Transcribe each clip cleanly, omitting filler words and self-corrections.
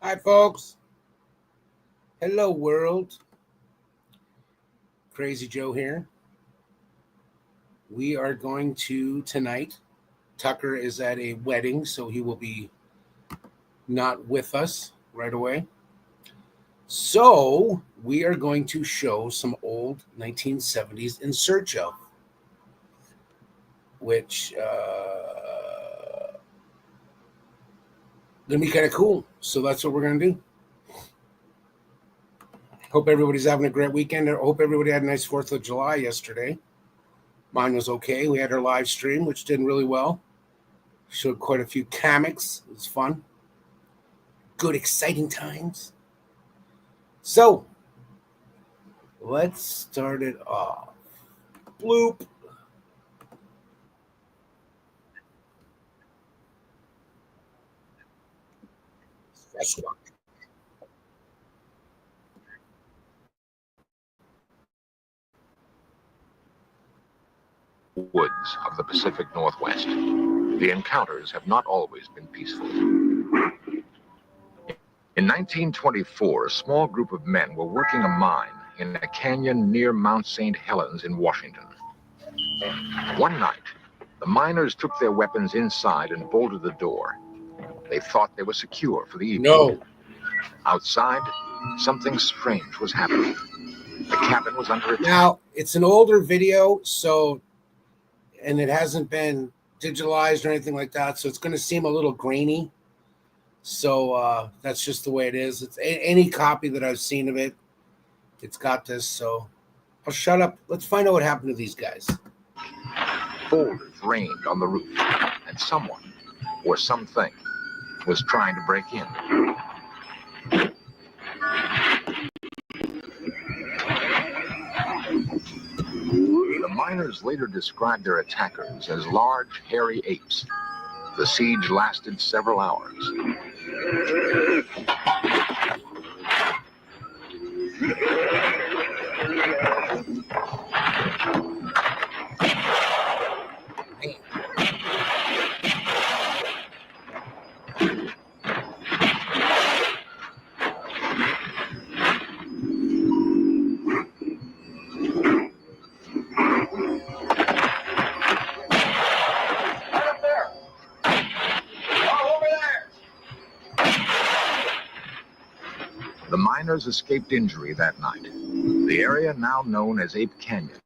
Hi, folks. Hello, world. Crazy Joe here. We are going to tonight. Tucker is at a wedding, so he will be not with us right away. So, we are going to show some old 1970s In Search of, which gonna be kind of cool. So that's what we're gonna do. Hope everybody's having a great weekend. I hope everybody had a nice 4th of July yesterday. Mine was okay. We had our live stream, which did really well. Showed quite a few comics. It was fun. Good, exciting times. So, let's start it off. Bloop. Woods of the Pacific Northwest. The encounters have not always been peaceful. In 1924, a small group of men were working a mine in a canyon near Mount St. Helens in Washington. One night, the miners took their weapons inside and bolted the door. They thought they were secure for the evening. No. Outside, something strange was happening. The cabin was under attack. Now, it's an older video, and it hasn't been digitalized or anything like that, so it's going to seem a little grainy. So that's just the way it is. It's any copy that I've seen of it, it's got this. So I'll shut up. Let's find out what happened to these guys. Boulders rained on the roof, and someone or something was trying to break in. The miners later described their attackers as large, hairy apes. The siege lasted several hours. The miners escaped injury that night. The area now known as Ape Canyon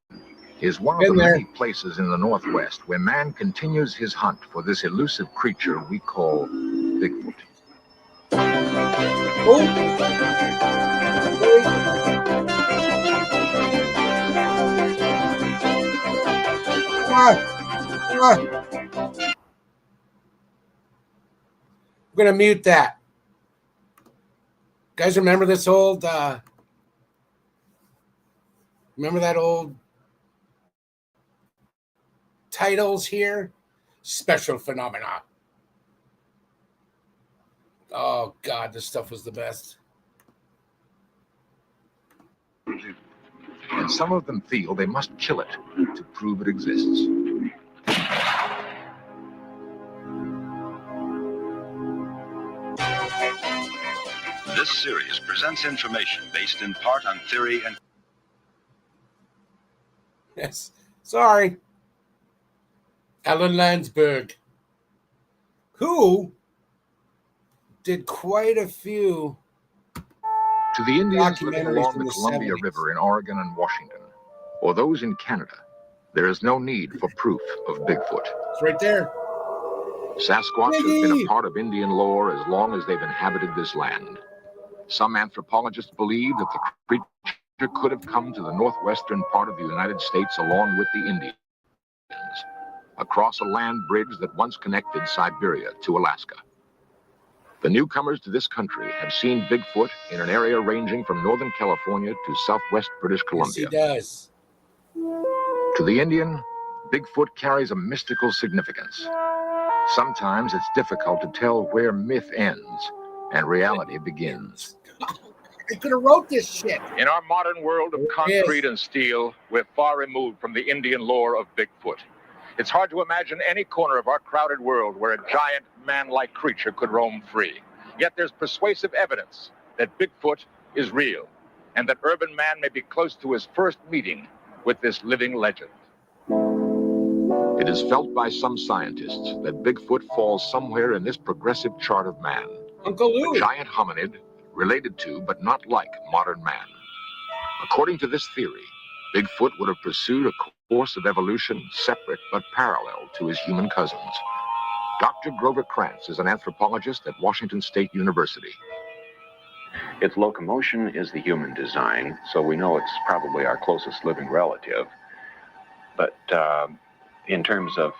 is one of the many places in the Northwest where man continues his hunt for this elusive creature we call Bigfoot. I'm going to mute that. Guys, remember this old, remember that old titles here? Special Phenomena. Oh, God, this stuff was the best. And some of them feel they must kill it to prove it exists. This series presents information based in part on theory and... Yes, sorry. Alan Landsberg, who did quite a few to the Indians living along the the Columbia 70s. River in Oregon and Washington, or those in Canada, there is no need for proof of Bigfoot. It's right there. Sasquatch has been a part of Indian lore as long as they've inhabited this land. Some anthropologists believe that the creature could have come to the northwestern part of the United States along with the Indians, across a land bridge that once connected Siberia to Alaska. The newcomers to this country have seen Bigfoot in an area ranging from northern California to southwest British Columbia. Yes, he does. To the Indian, Bigfoot carries a mystical significance. Sometimes it's difficult to tell where myth ends and reality begins. I could have wrote this shit. In our modern world of concrete and steel, we're far removed from the Indian lore of Bigfoot. It's hard to imagine any corner of our crowded world where a giant man-like creature could roam free. Yet there's persuasive evidence that Bigfoot is real and that urban man may be close to his first meeting with this living legend. It is felt by some scientists that Bigfoot falls somewhere in this progressive chart of man. Uncle A Louie. giant hominid related to but not like modern man. According to this theory, Bigfoot would have pursued a course of evolution separate but parallel to his human cousins. Dr. Grover Krantz is an anthropologist at Washington State University. Its locomotion is the human design, so we know it's probably our closest living relative. But in terms of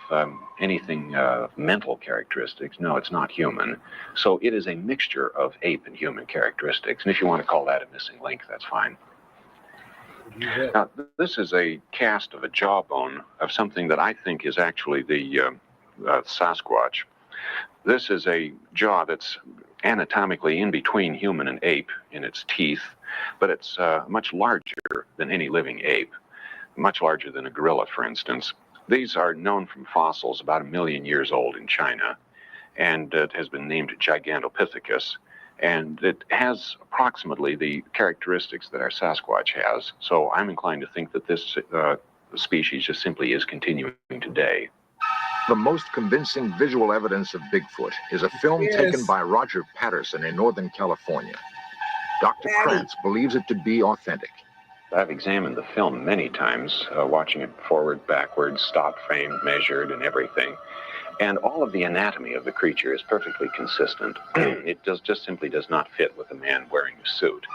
anything mental characteristics, no, it's not human. So it is a mixture of ape and human characteristics. And if you want to call that a missing link, that's fine. Now, this is a cast of a jawbone of something that I think is actually the Sasquatch. This is a jaw that's anatomically in between human and ape in its teeth, but it's much larger than any living ape, much larger than a gorilla, for instance. These are known from fossils about 1 million years old in China, and it has been named Gigantopithecus, and it has approximately the characteristics that our Sasquatch has, so I'm inclined to think that this species just simply is continuing today. The most convincing visual evidence of Bigfoot is a film taken by Roger Patterson in Northern California. Dr. Krantz believes it to be authentic. I've examined the film many times, watching it forward, backwards, stop frame, measured, and everything. And all of the anatomy of the creature is perfectly consistent. It just simply does not fit with a man wearing a suit.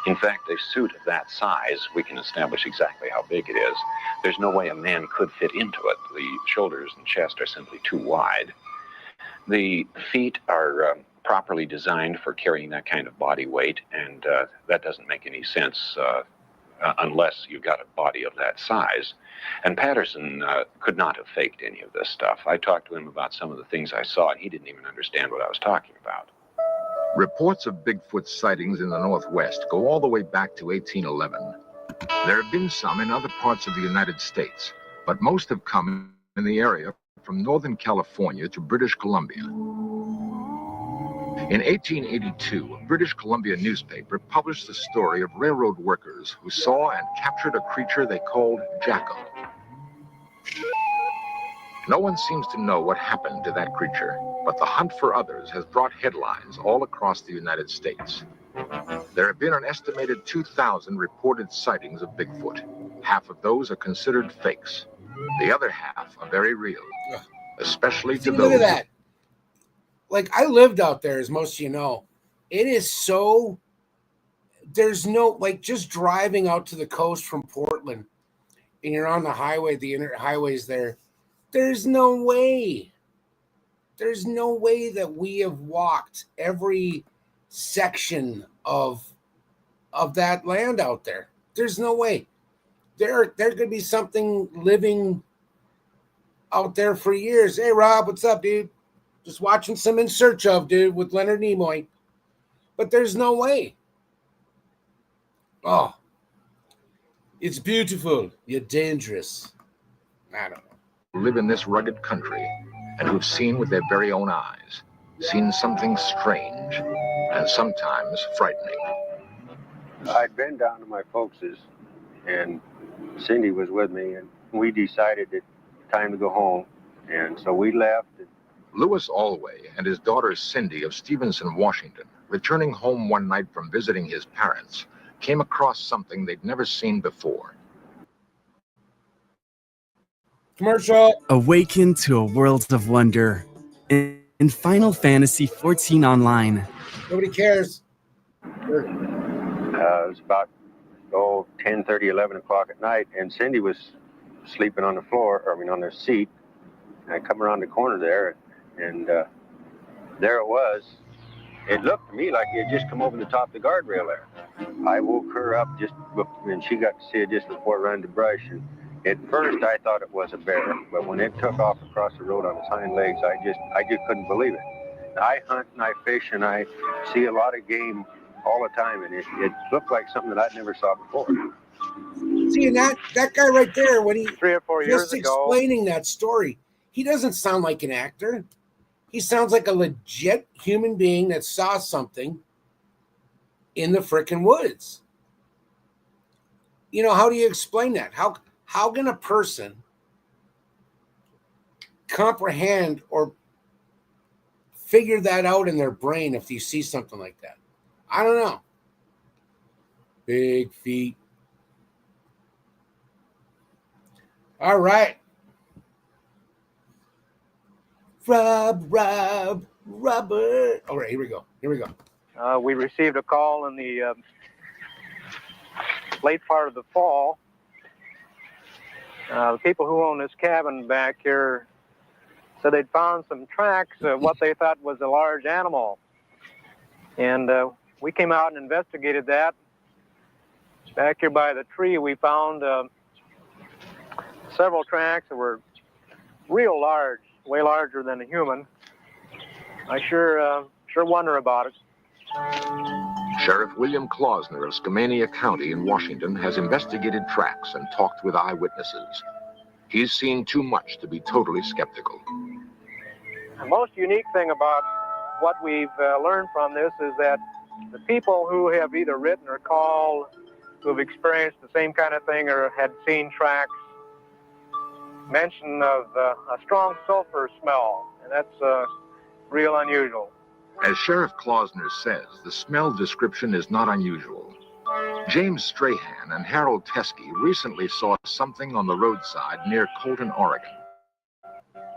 In fact, a suit of that size, we can establish exactly how big it is. There's no way a man could fit into it. The shoulders and chest are simply too wide. The feet are properly designed for carrying that kind of body weight, and that doesn't make any sense unless you've got a body of that size. And Patterson could not have faked any of this stuff. I talked to him about some of the things I saw, and he didn't even understand what I was talking about. Reports of Bigfoot sightings in the Northwest go all the way back to 1811. There have been some in other parts of the United States, but most have come in the area from Northern California to British Columbia. In 1882, a British Columbia newspaper published the story of railroad workers who saw and captured a creature they called Jacko. No one seems to know what happened to that creature, but the hunt for others has brought headlines all across the United States. There have been an estimated 2,000 reported sightings of Bigfoot. Half of those are considered fakes. The other half are very real, especially to those. Look at that. Like, I lived out there, as most of you know. It is so, there's no, like, just driving out to the coast from Portland, and you're on the highway, the inner highways there, there's no way that we have walked every section of that land out there. There's no way. There could be something living out there for years. Hey, Rob, what's up, dude? Just watching some In Search Of, dude, with Leonard Nimoy. But there's no way. Oh, it's beautiful, yet dangerous. I don't know. Live in this rugged country and who've seen with their very own eyes, seen something strange and sometimes frightening. I'd been down to my folks', and Cindy was with me, and we decided it's time to go home. And so we left. Louis Alway and his daughter Cindy of Stevenson, Washington, returning home one night from visiting his parents, came across something they'd never seen before. Commercial. Awaken to a world of wonder in Final Fantasy XIV Online. Nobody cares. It was about 10:30, 11 o'clock at night, and Cindy was sleeping on the floor, on the seat. And I come around the corner there, and there it was. It looked to me like it had just come over the top of the guardrail there. I woke her up and she got to see it just before running to brush. And at first I thought it was a bear, but when it took off across the road on its hind legs, I just couldn't believe it. I hunt and I fish and I see a lot of game all the time, and it looked like something that I'd never saw before. See, and that guy right there, when he 3 or 4 years just ago, explaining that story, he doesn't sound like an actor. He sounds like a legit human being that saw something in the frickin' woods. You know, how do you explain that? How can a person comprehend or figure that out in their brain if you see something like that? I don't know. Big feet. All right. Robert. All right, here we go. We received a call in the late part of the fall. The people who own this cabin back here said they'd found some tracks of what they thought was a large animal. And we came out and investigated that. Back here by the tree, we found several tracks that were real large, way larger than a human. I sure wonder about it. Sheriff William Klausner of Skamania County in Washington has investigated tracks and talked with eyewitnesses. He's seen too much to be totally skeptical. The most unique thing about what we've learned from this is that the people who have either written or called, who have experienced the same kind of thing or had seen tracks, mention of a strong sulfur smell, and that's real unusual. As Sheriff Klausner says, the smell description is not unusual. James Strahan and Harold Teskey recently saw something on the roadside near Colton, Oregon.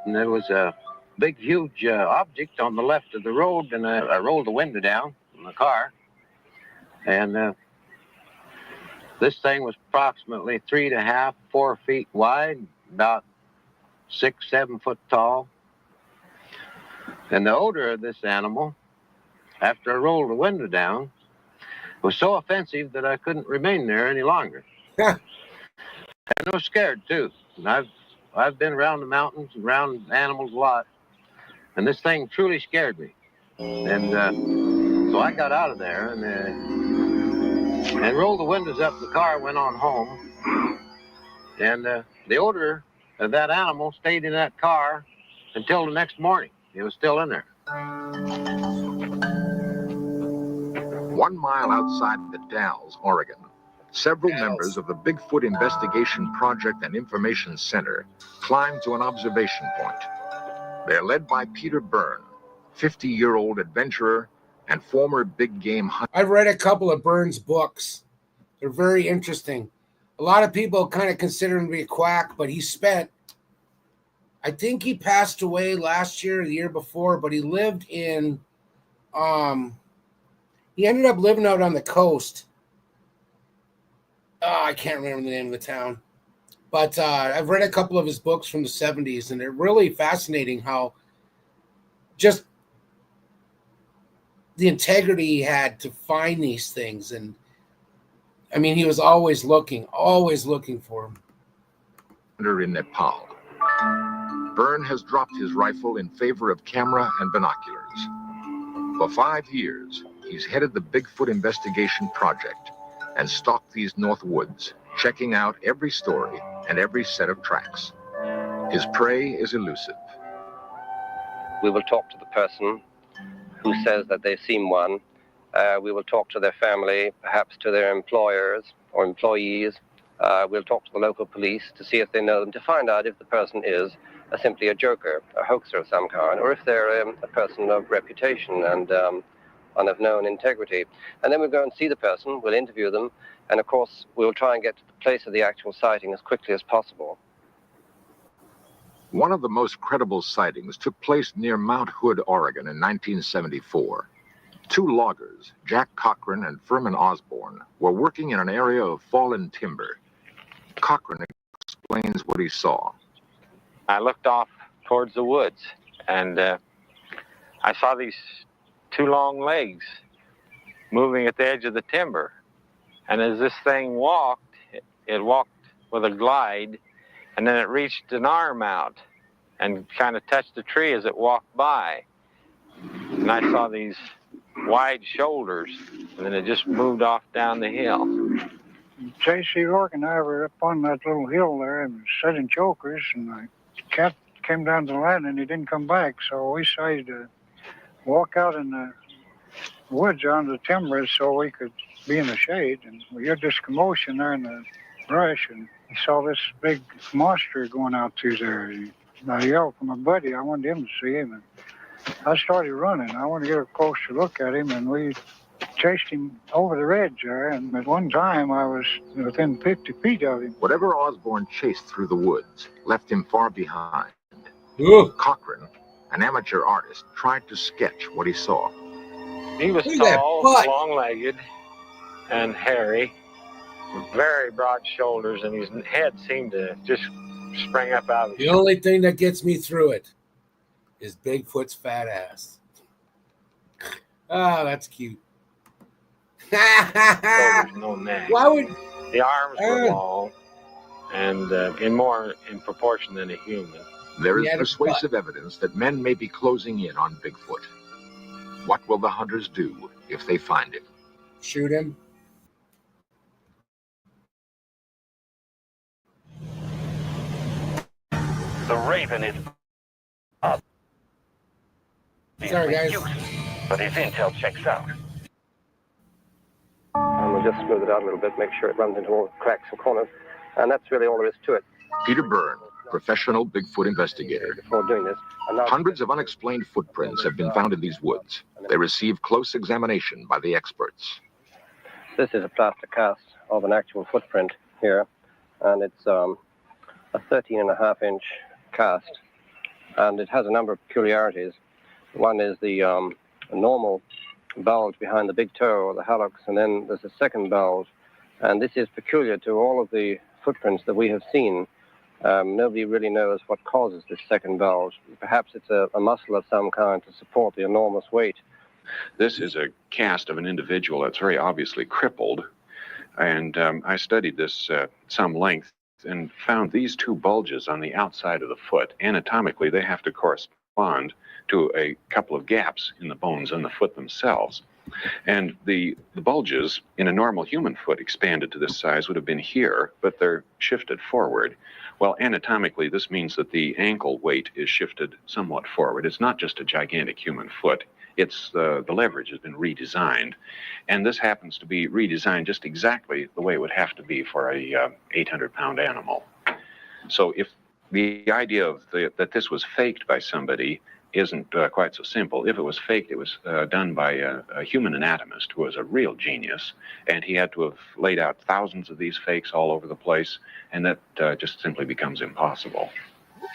And there was a big, huge object on the left of the road, and I rolled the window down in the car. And this thing was approximately 3.5, 4 feet wide, about 6, 7 foot tall. And the odor of this animal, after I rolled the window down, was so offensive that I couldn't remain there any longer. And I was scared too. And I've been around the mountains and around animals a lot, and this thing truly scared me. And so I got out of there and rolled the windows up the car, went on home. And the odor of that animal stayed in that car until the next morning. It was still in there. 1 mile outside the Dalles, Oregon, several members of the Bigfoot Investigation Project and Information Center climbed to an observation point. They're led by Peter Byrne, 50-year-old adventurer and former big game hunter. I've read a couple of Burns books. They're very interesting. A lot of people kind of consider him to be a quack, but I think he passed away last year or the year before, but he lived in, he ended up living out on the coast. I can't remember the name of the town. But I've read a couple of his books from the 70s, and they're really fascinating how just the integrity he had to find these things. And, I mean, he was always looking for them. In Nepal. Byrne has dropped his rifle in favor of camera and binoculars. For 5 years, he's headed the Bigfoot Investigation Project and stalked these North Woods, checking out every story and every set of tracks. His prey is elusive. We will talk to the person who says that they've seen one. We will talk to their family, perhaps to their employers or employees. We'll talk to the local police to see if they know them, to find out if the person is simply a joker, a hoaxer of some kind, or if they're a person of reputation and of known integrity. And then we'll go and see the person, we'll interview them, and of course we'll try and get to the place of the actual sighting as quickly as possible. One of the most credible sightings took place near Mount Hood, Oregon in 1974. 2 loggers, Jack Cochran and Furman Osborne, were working in an area of fallen timber. Cochran explains what he saw. I looked off towards the woods, and I saw these 2 long legs moving at the edge of the timber. And as this thing walked, it walked with a glide, and then it reached an arm out and kind of touched the tree as it walked by. And I saw these wide shoulders, and then it just moved off down the hill. J.C. Rourke and I were up on that little hill there and setting chokers, and I kept came down to the land and he didn't come back. So we decided to walk out in the woods onto the timbers so we could be in the shade. And we heard this commotion there in the brush, and we saw this big monster going out through there. And I yelled for my buddy. I wanted him to see him. And I started running. I wanted to get a closer look at him, and we chased him over the ridge there. And at one time, I was within 50 feet of him. Whatever Osborne chased through the woods left him far behind. Ooh. Cochran, an amateur artist, tried to sketch what he saw. He was Look at that tall, butt. long-legged, and hairy, with very broad shoulders, and his head seemed to just spring up out of his The only thing that gets me through it is Bigfoot's fat ass. Oh, that's cute. shoulders, no neck. Why would The arms were long, and in proportion than a human. There is He had a persuasive evidence that men may be closing in on Bigfoot. What will the hunters do if they find him? shoot him? The Raven is up. Sorry, guys. But his intel checks out. And we'll just smooth it out a little bit, make sure it runs into all the cracks and corners. And that's really all there is to it. Peter Byrne, professional Bigfoot investigator. Before doing this. And now Hundreds of unexplained footprints have been found in these woods. They receive close examination by the experts. this is a plaster cast of an actual footprint here. And it's a 13.5-inch cast. And it has a number of peculiarities. One is the normal bulge behind the big toe or the hallux, and then there's a second bulge. And this is peculiar to all of the footprints that we have seen. Nobody really knows what causes this second bulge. Perhaps it's a muscle of some kind to support the enormous weight. This is a cast of an individual that's very obviously crippled. And I studied this some length and found these two bulges on the outside of the foot. Anatomically, they have to correspond to a couple of gaps in the bones in the foot themselves. And the bulges in a normal human foot expanded to this size would have been here, but they're shifted forward. Well, anatomically, this means that the ankle weight is shifted somewhat forward. It's not just a gigantic human foot. It's the leverage has been redesigned. And this happens to be redesigned just exactly the way it would have to be for a 800-pound animal. So if the idea of that this was faked by somebody isn't quite so simple. If it was faked, it was done by a human anatomist who was a real genius, and he had to have laid out thousands of these fakes all over the place, and that just simply becomes impossible.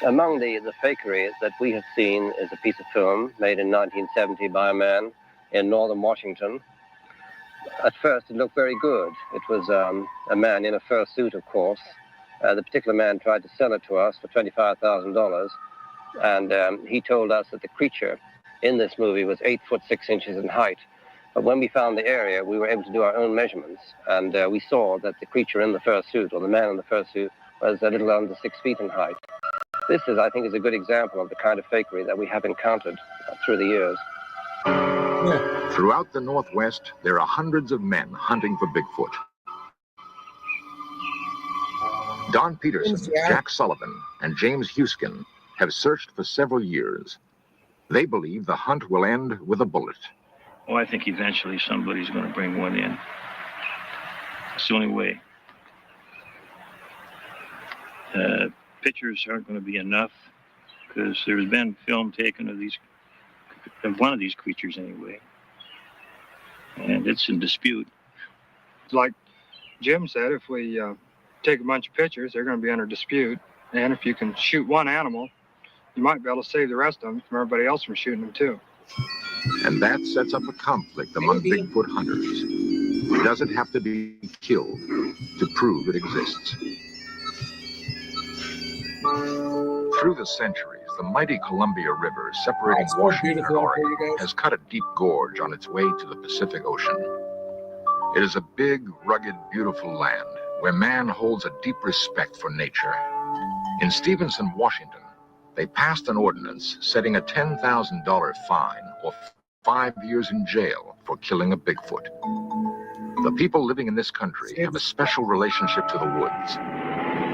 Among the fakery that we have seen is a piece of film made in 1970 by a man in northern Washington. At first, it looked very good. It was a man in a fur suit, of course. The particular man tried to sell it to us for $25,000. And he told us that the creature in this movie was 8 foot 6 inches in height. But when we found the area, we were able to do our own measurements. And we saw that the creature in the fur suit, or the man in the fur suit, was a little under 6 feet in height. This is, I think, is a good example of the kind of fakery that we have encountered through the years. Throughout the Northwest, there are hundreds of men hunting for Bigfoot. Don Peterson, Jack Sullivan, and James Huskin have searched for several years. They believe the hunt will end with a bullet. Oh, I think eventually somebody's going to bring one in. It's the only way. Pictures aren't going to be enough because there's been film taken of one of these creatures anyway. And it's in dispute. Like Jim said, if we take a bunch of pictures, they're going to be under dispute. And if you can shoot one animal, you might be able to save the rest of them from everybody else from shooting them too. And that sets up a conflict among Bigfoot hunters. Does it have to be killed to prove it exists? Through the centuries, the mighty Columbia River, separating Washington and Oregon, has cut a deep gorge on its way to the Pacific Ocean. It is a big, rugged, beautiful land where man holds a deep respect for nature. In Stevenson, Washington, they passed an ordinance setting a $10,000 fine or 5 years in jail for killing a Bigfoot. The people living in this country have a special relationship to the woods.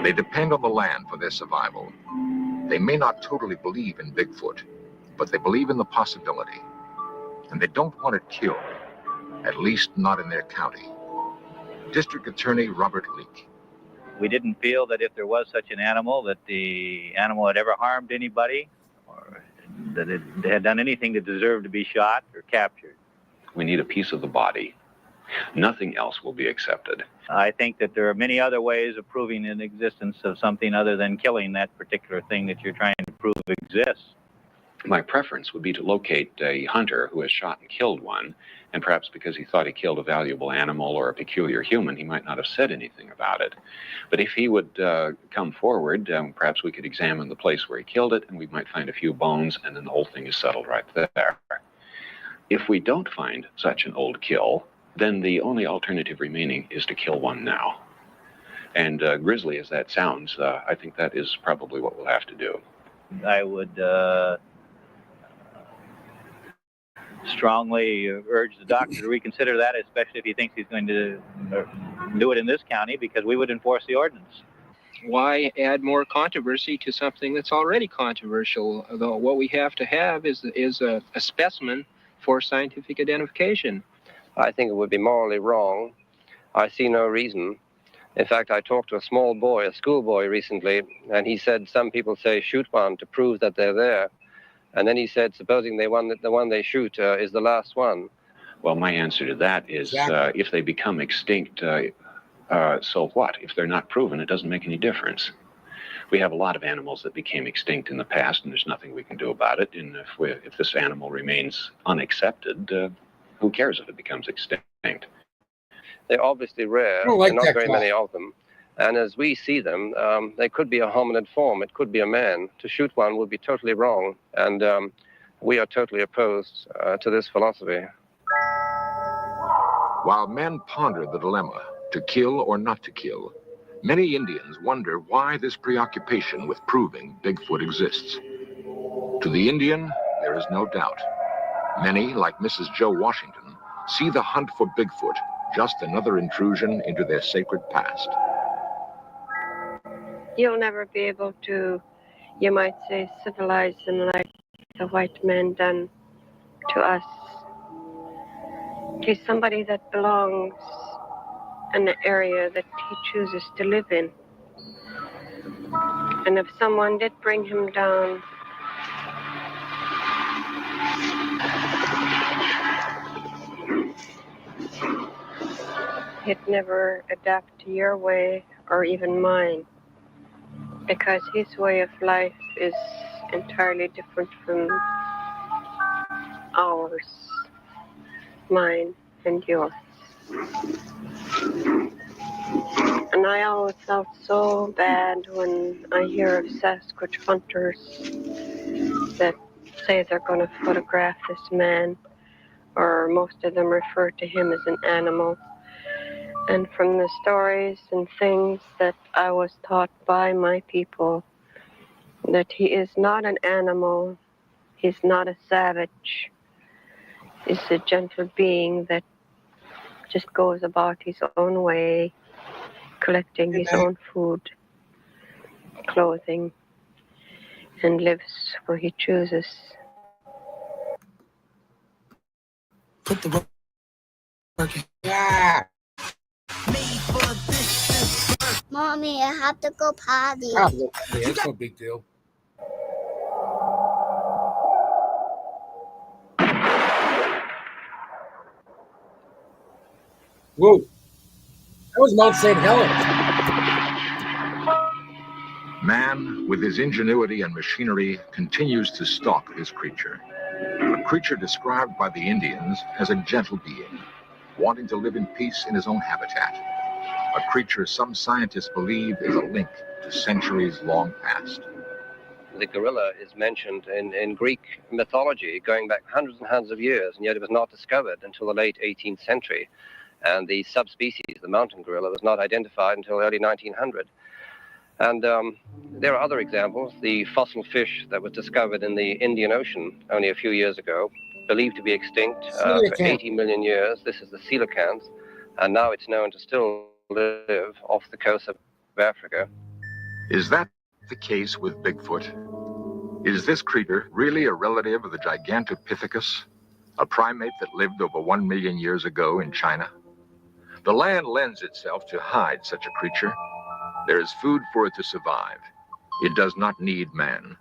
They depend on the land for their survival. They may not totally believe in Bigfoot, but they believe in the possibility. And they don't want it killed, at least not in their county. District Attorney Robert Leake. We didn't feel that if there was such an animal, that the animal had ever harmed anybody, or that it had done anything that deserved to be shot or captured. We need a piece of the body. Nothing else will be accepted. I think that there are many other ways of proving the existence of something other than killing that particular thing that you're trying to prove exists. My preference would be to locate a hunter who has shot and killed one, and perhaps because he thought he killed a valuable animal or a peculiar human, he might not have said anything about it. But if he would come forward, perhaps we could examine the place where he killed it, and we might find a few bones, and then the whole thing is settled right there. If we don't find such an old kill, then the only alternative remaining is to kill one now. And grisly as that sounds, I think that is probably what we'll have to do. I would strongly urge the doctor to reconsider that, especially if he thinks he's going to do it in this county, because we would enforce the ordinance. Why add more controversy to something that's already controversial? Although what we have to have is a specimen for scientific identification. I think it would be morally wrong. I see no reason. In fact, I talked to a small boy, a schoolboy recently, and he said some people say shoot one to prove that they're there. And then he said, supposing the one they shoot is the last one. Well, my answer to that is if they become extinct, so what? If they're not proven, it doesn't make any difference. We have a lot of animals that became extinct in the past, and there's nothing we can do about it. And if this animal remains unaccepted, who cares if it becomes extinct? They're obviously rare. I don't like there are not that very class. many of them. And as we see them, they could be a hominid form. It could be a man. To shoot one would be totally wrong. And we are totally opposed to this philosophy. While men ponder the dilemma, to kill or not to kill, many Indians wonder why this preoccupation with proving Bigfoot exists. To the Indian, there is no doubt. Many, like Mrs. Joe Washington, see the hunt for Bigfoot just another intrusion into their sacred past. You'll never be able to, you might say, civilize them like the white man done to us. He's somebody that belongs in the area that he chooses to live in. And if someone did bring him down, he'd never adapt to your way or even mine, because his way of life is entirely different from ours, mine and yours. And I always felt so bad when I hear of Sasquatch hunters that say they're going to photograph this man, or most of them refer to him as an animal. And from the stories and things that I was taught by my people, that he is not an animal, he's not a savage, he's a gentle being that just goes about his own way, collecting his own food, clothing, and lives where he chooses. Put the work in. Yeah. Mommy, I have to go potty. Oh, yeah, it's no big deal. Whoa. That was Mount St. Helens. Man, with his ingenuity and machinery, continues to stalk this creature. A creature described by the Indians as a gentle being, wanting to live in peace in his own habitat. A creature some scientists believe is a link to centuries long past. The gorilla is mentioned in Greek mythology going back hundreds and hundreds of years, and yet it was not discovered until the late 18th century. And the subspecies, the mountain gorilla, was not identified until early 1900. And there are other examples. The fossil fish that was discovered in the Indian Ocean only a few years ago, believed to be extinct for 80 million years. This is the coelacanth, and now it's known to still live off the coast of Africa. Is that the case with Bigfoot? Is this creature really a relative of the Gigantopithecus, a primate that lived over 1 million years ago in China? The land lends itself to hide such a creature. There is food for it to survive. It does not need man.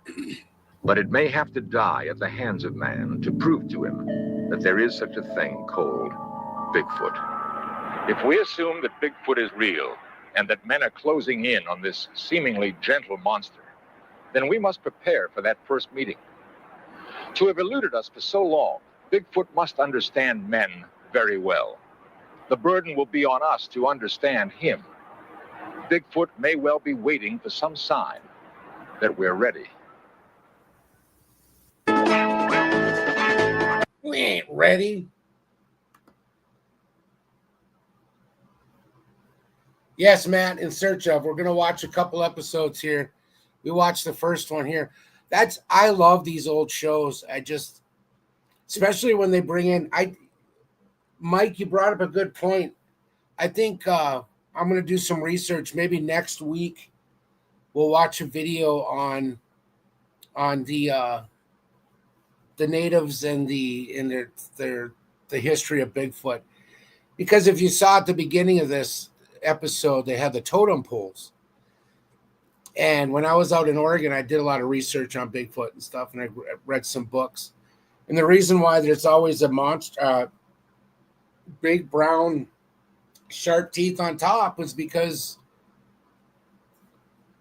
But it may have to die at the hands of man to prove to him that there is such a thing called Bigfoot. If we assume that Bigfoot is real and that men are closing in on this seemingly gentle monster, then we must prepare for that first meeting. To have eluded us for so long, Bigfoot must understand men very well. The burden will be on us to understand him. Bigfoot may well be waiting for some sign that we're ready. We ain't ready. Yes, Matt, In Search Of. We're going to watch a couple episodes here. We watched the first one here. I love these old shows. Especially when they bring in, Mike, you brought up a good point. I think I'm going to do some research. Maybe next week we'll watch a video on the natives and the history of Bigfoot. Because if you saw at the beginning of this episode, they had the totem poles. And when I was out in Oregon, I did a lot of research on Bigfoot and stuff, and I read some books. And the reason why there's always a monster, big brown sharp teeth on top was because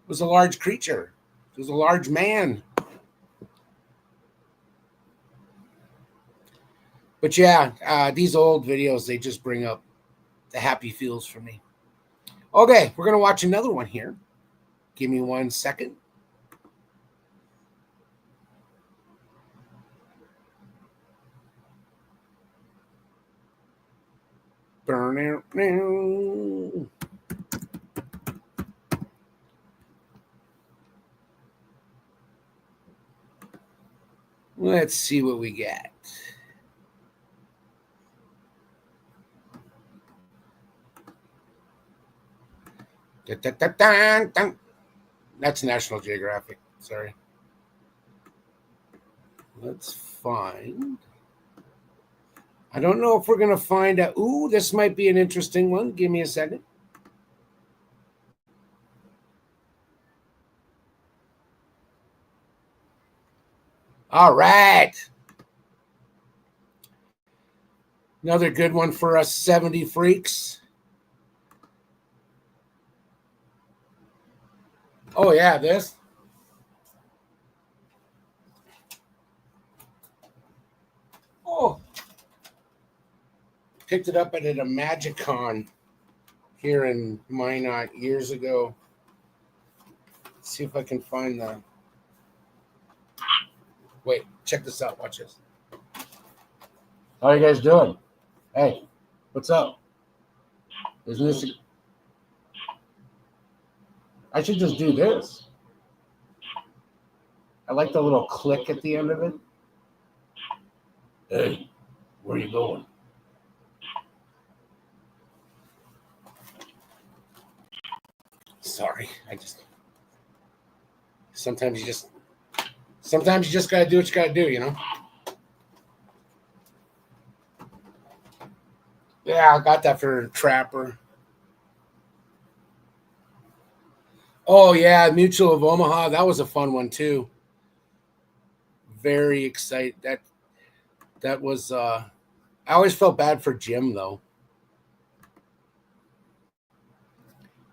it was a large creature. It was a large man. But yeah, these old videos, they just bring up the happy feels for me. Okay, we're going to watch another one here. Give me 1 second. Burn out now. Let's see what we got. That's National Geographic. Sorry. Let's find. I don't know if we're going to find a. Ooh, this might be an interesting one. Give me a second. All right. Another good one for us 70 freaks. Oh, yeah, this. Oh. Picked it up at a MagicCon here in Minot years ago. Let's see if I can find the. Wait, check this out. Watch this. How are you guys doing? Hey, what's up? Isn't this? I should just do this. I like the little click at the end of it. Hey, where are you going? Sorry, sometimes you just gotta do what you gotta do, you know? Yeah, I got that for Trapper. Oh, yeah, Mutual of Omaha. That was a fun one, too. Very excited. That was, I always felt bad for Jim, though.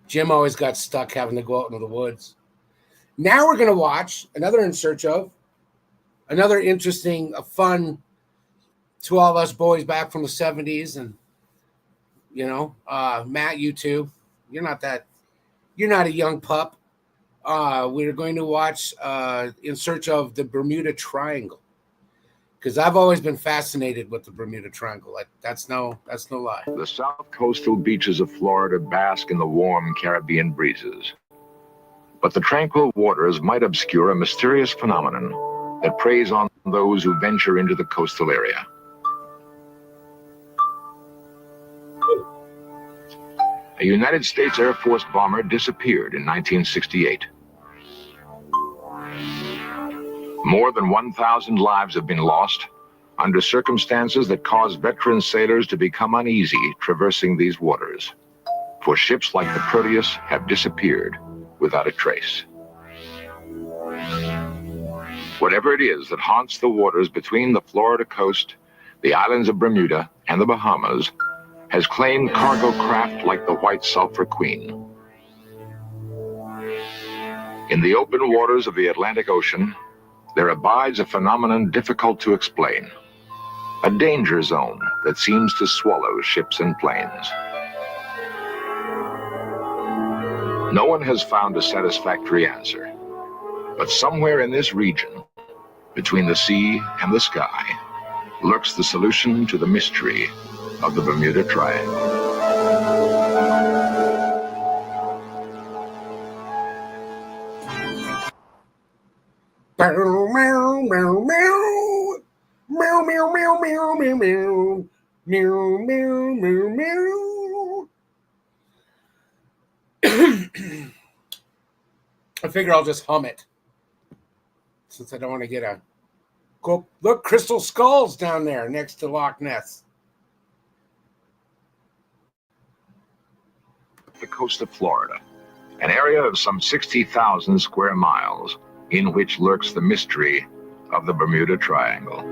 Jim always got stuck having to go out into the woods. Now we're going to watch another In Search Of. Another interesting, fun to all of us boys back from the 70s. And, you know, Matt, you too. You're not a young pup. We're going to watch In Search of the Bermuda Triangle, because I've always been fascinated with the Bermuda Triangle. That's no lie. The south coastal beaches of Florida bask in the warm Caribbean breezes. But the tranquil waters might obscure a mysterious phenomenon that preys on those who venture into the coastal area. A United States Air Force bomber disappeared in 1968. More than 1,000 lives have been lost under circumstances that cause veteran sailors to become uneasy traversing these waters. For ships like the Proteus have disappeared without a trace. Whatever it is that haunts the waters between the Florida coast, the islands of Bermuda, and the Bahamas has claimed cargo craft like the White Sulphur Queen. In the open waters of the Atlantic Ocean, there abides a phenomenon difficult to explain. A danger zone that seems to swallow ships and planes. No one has found a satisfactory answer, but somewhere in this region, between the sea and the sky, lurks the solution to the mystery of the Bermuda Triangle. Meow, meow, meow, meow. Meow, meow, meow, meow, meow, meow. Meow, meow, meow, meow. I figure I'll just hum it, since I don't want to get a... Go, look, crystal skulls down there next to Loch Ness. The coast of Florida, an area of some 60,000 square miles, in which lurks the mystery of the Bermuda Triangle.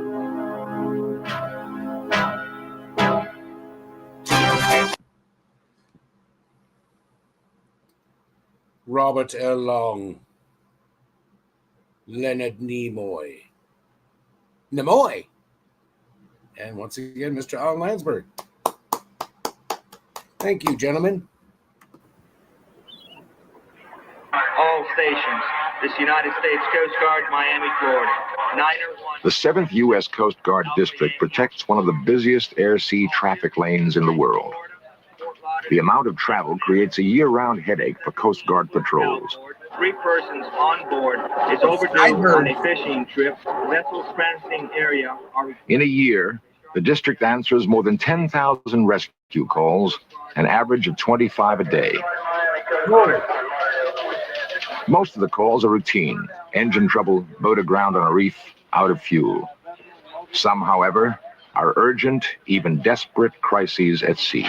Robert L. Long, Leonard Nimoy, and once again, Mr. Alan Landsberg. Thank you, gentlemen. All stations. This United States Coast Guard, Miami, Florida. 901. The 7th U.S. Coast Guard District protects one of the busiest air-sea traffic lanes in the world. The amount of travel creates a year-round headache for Coast Guard patrols. 3 persons on board is overdue on a fishing trip. Vessels transiting area are... In a year, the district answers more than 10,000 rescue calls, an average of 25 a day. Most of the calls are routine. Engine trouble, boat aground on a reef, out of fuel. Some, however, are urgent, even desperate crises at sea.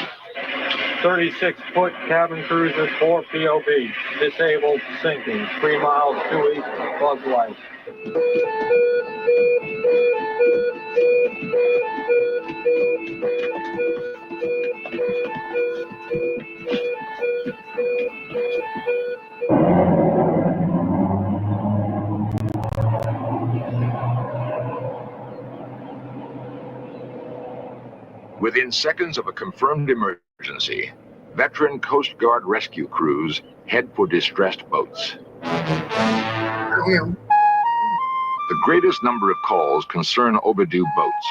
36-foot cabin cruiser 4 POB, disabled, sinking, 3 miles due east of Bug Light. Within seconds of a confirmed emergency, veteran Coast Guard rescue crews head for distressed boats. The greatest number of calls concern overdue boats.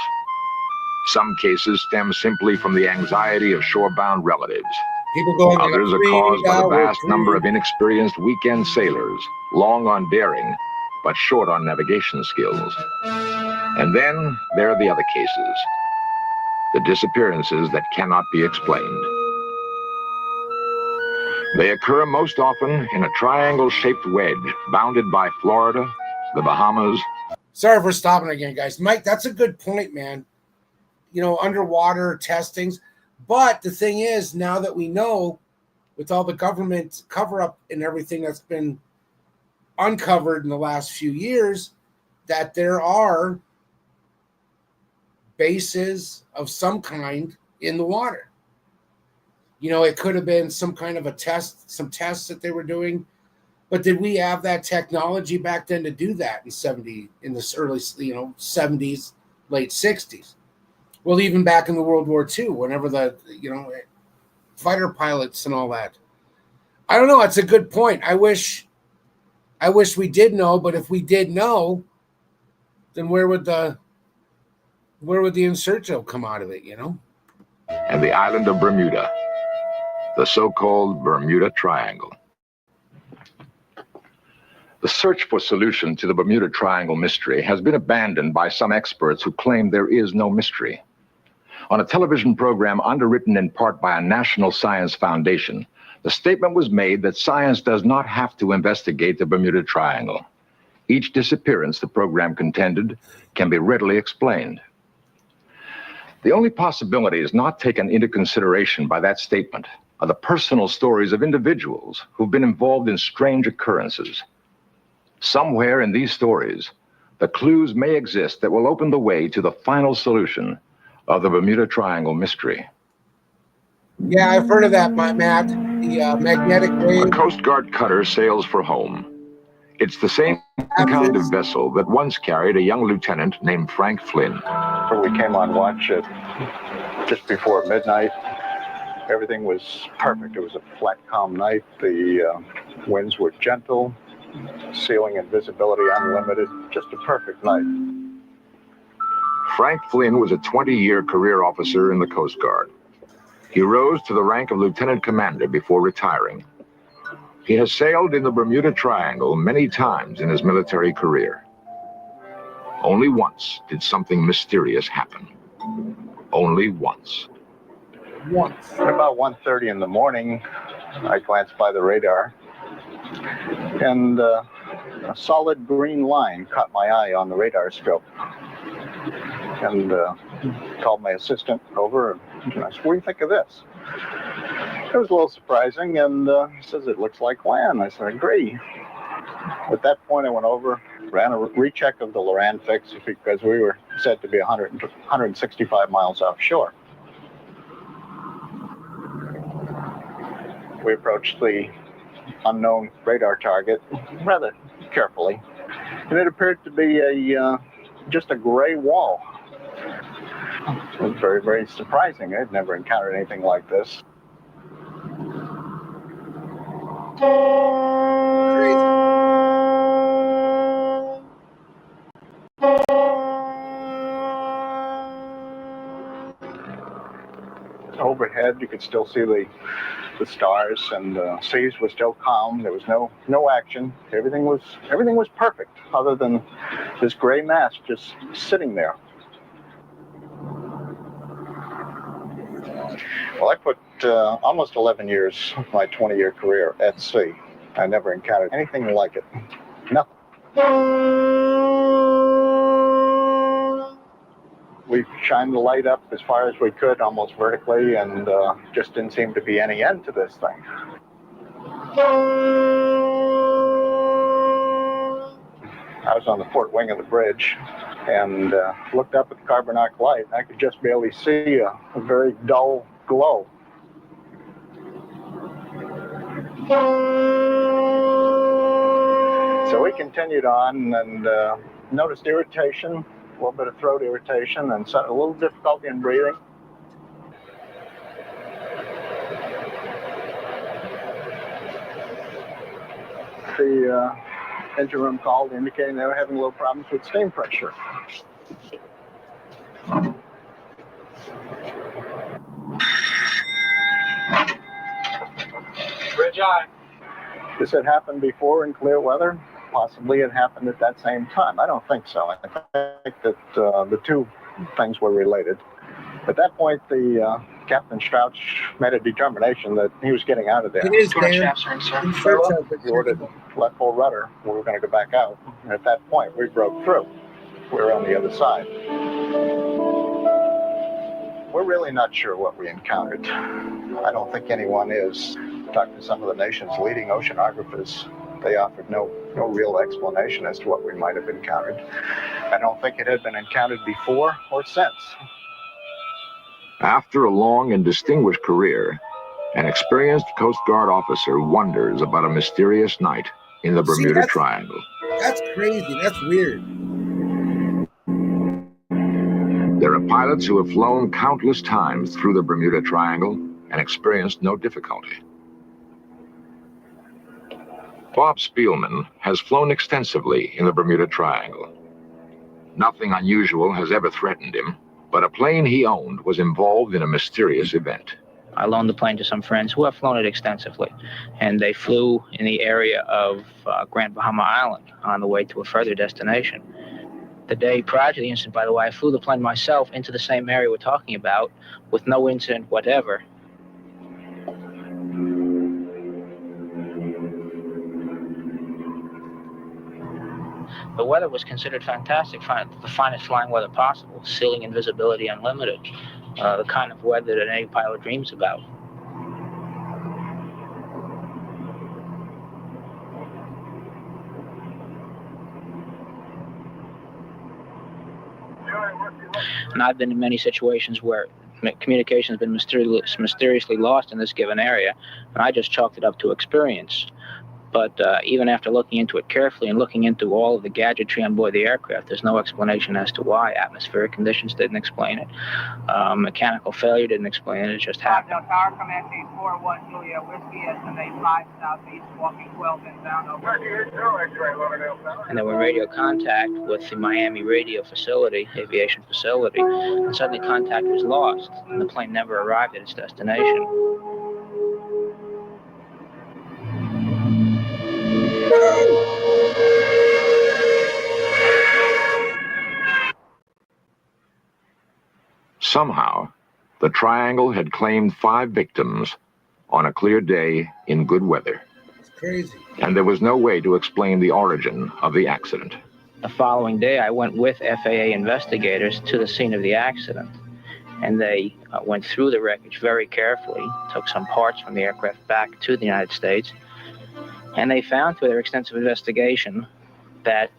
Some cases stem simply from the anxiety of shorebound relatives. Others are caused by the vast number of inexperienced weekend sailors, long on daring, but short on navigation skills. And then there are the other cases. The disappearances that cannot be explained. They occur most often in a triangle-shaped wedge bounded by Florida, the Bahamas. Sorry for stopping again, guys. Mike, that's a good point, man. You know, underwater testings. But the thing is, now that we know, with all the government cover-up and everything that's been uncovered in the last few years, that there are bases of some kind in the water. You know, it could have been some kind of a test, some tests that they were doing, but did we have that technology back then to do that in this early, 70s, late 60s? Well, even back in the World War II, whenever the, fighter pilots and all that. I don't know. It's a good point. I wish we did know, but if we did know, then where would the Insurgent come out of it, And the island of Bermuda, the so-called Bermuda Triangle. The search for solution to the Bermuda Triangle mystery has been abandoned by some experts who claim there is no mystery. On a television program underwritten in part by a National Science Foundation, the statement was made that science does not have to investigate the Bermuda Triangle. Each disappearance, the program contended, can be readily explained. The only possibilities not taken into consideration by that statement are the personal stories of individuals who've been involved in strange occurrences. Somewhere in these stories, the clues may exist that will open the way to the final solution of the Bermuda Triangle mystery. Yeah, I've heard of that, Matt. The magnetic wave. A Coast Guard cutter sails for home. It's the same kind of vessel that once carried a young lieutenant named Frank Flynn. We came on watch at just before midnight. Everything was perfect. It was a flat, calm night. The winds were gentle, ceiling and visibility unlimited. Just a perfect night. Frank Flynn was a 20-year career officer in the Coast Guard. He rose to the rank of lieutenant commander before retiring. He has sailed in the Bermuda Triangle many times in his military career. Only once did something mysterious happen. Only once. At about 1:30 in the morning, I glanced by the radar, and a solid green line caught my eye on the radar scope. And called my assistant over, and I said, "What do you think of this?" It was a little surprising, and he says, "It looks like land." I said, "I agree." At that point, I went over, ran a recheck of the Loran fix because we were said to be 165 miles offshore. We approached the unknown radar target rather carefully, and it appeared to be just a gray wall. It was very, very surprising. I'd never encountered anything like this. Overhead, you could still see the stars, and the seas were still calm. There was no action. Everything was perfect, other than this gray mass just sitting there. Well, I put almost 11 years of my 20-year career at sea. I never encountered anything like it. Nothing. We shined the light up as far as we could, almost vertically, and just didn't seem to be any end to this thing. I was on the port wing of the bridge and looked up at the carbon arc light. I could just barely see a very dull glow. So we continued on and noticed irritation, a little bit of throat irritation, and a little difficulty in breathing. The engine room called indicating they were having a little problems with steam pressure. Bridge eye. This had happened before in clear weather. Possibly it happened at that same time. I don't think so. I think that the two things were related. At that point, the Captain Strouch made a determination that he was getting out of there. It is, Dan. He ordered left full rudder. We were going to go back out. And at that point, we broke through. We were on the other side. We're really not sure what we encountered. I don't think anyone is. Talked to some of the nation's leading oceanographers. They offered no real explanation as to what we might have encountered. I don't think it had been encountered before or since. After a long and distinguished career, an experienced Coast Guard officer wonders about a mysterious night in the Bermuda Triangle. That's crazy. That's weird. There are pilots who have flown countless times through the Bermuda Triangle and experienced no difficulty. Bob Spielman has flown extensively in the Bermuda Triangle. Nothing unusual has ever threatened him, but a plane he owned was involved in a mysterious event. I loaned the plane to some friends who have flown it extensively, and they flew in the area of Grand Bahama Island on the way to a further destination. The day prior to the incident, by the way, I flew the plane myself into the same area we're talking about with no incident whatever. weather was considered fantastic, the finest flying weather possible, ceiling and visibility unlimited, the kind of weather that any pilot dreams about. And I've been in many situations where communication has been mysteriously lost in this given area, and I just chalked it up to experience. But even after looking into it carefully and looking into all of the gadgetry on board the aircraft, there's no explanation as to why. Atmospheric conditions didn't explain it. Mechanical failure didn't explain it. It just happened. Del Tower, commencing 41 Julia Whiskey, estimate 5 southeast, walking 12 inbound, over. And then when radio contact with the Miami radio facility, aviation facility, and suddenly contact was lost, and the plane never arrived at its destination. Somehow, the Triangle had claimed 5 victims on a clear day in good weather. It's crazy. And there was no way to explain the origin of the accident. The following day, I went with FAA investigators to the scene of the accident, and they went through the wreckage very carefully, took some parts from the aircraft back to the United States, and they found through their extensive investigation that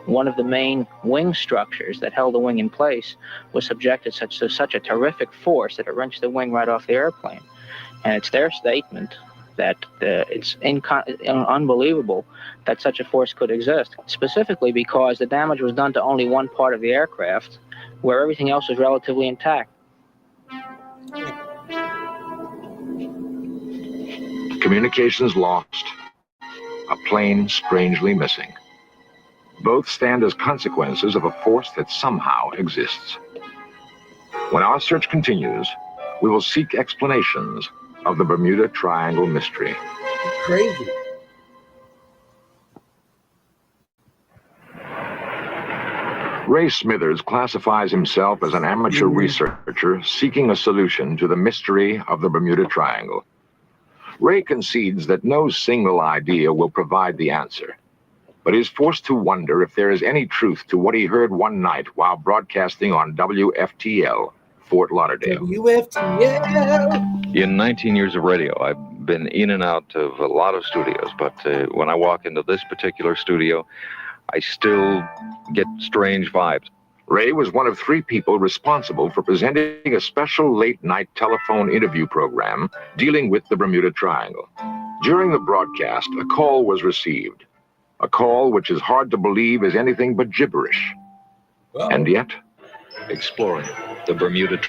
one of the main wing structures that held the wing in place was subjected to such a terrific force that it wrenched the wing right off the airplane. And it's their statement that it's unbelievable that such a force could exist, specifically because the damage was done to only one part of the aircraft, where everything else was relatively intact. Communications lost, a plane strangely missing. Both stand as consequences of a force that somehow exists. When our search continues, we will seek explanations of the Bermuda Triangle mystery. It's crazy. Ray Smithers classifies himself as an amateur researcher seeking a solution to the mystery of the Bermuda Triangle. Ray concedes that no single idea will provide the answer, but is forced to wonder if there is any truth to what he heard one night while broadcasting on WFTL, Fort Lauderdale. WFTL! In 19 years of radio, I've been in and out of a lot of studios, but when I walk into this particular studio, I still get strange vibes. Ray was one of 3 people responsible for presenting a special late-night telephone interview program dealing with the Bermuda Triangle. During the broadcast, a call was received. A call which is hard to believe is anything but gibberish. Well, and yet, Exploring the Bermuda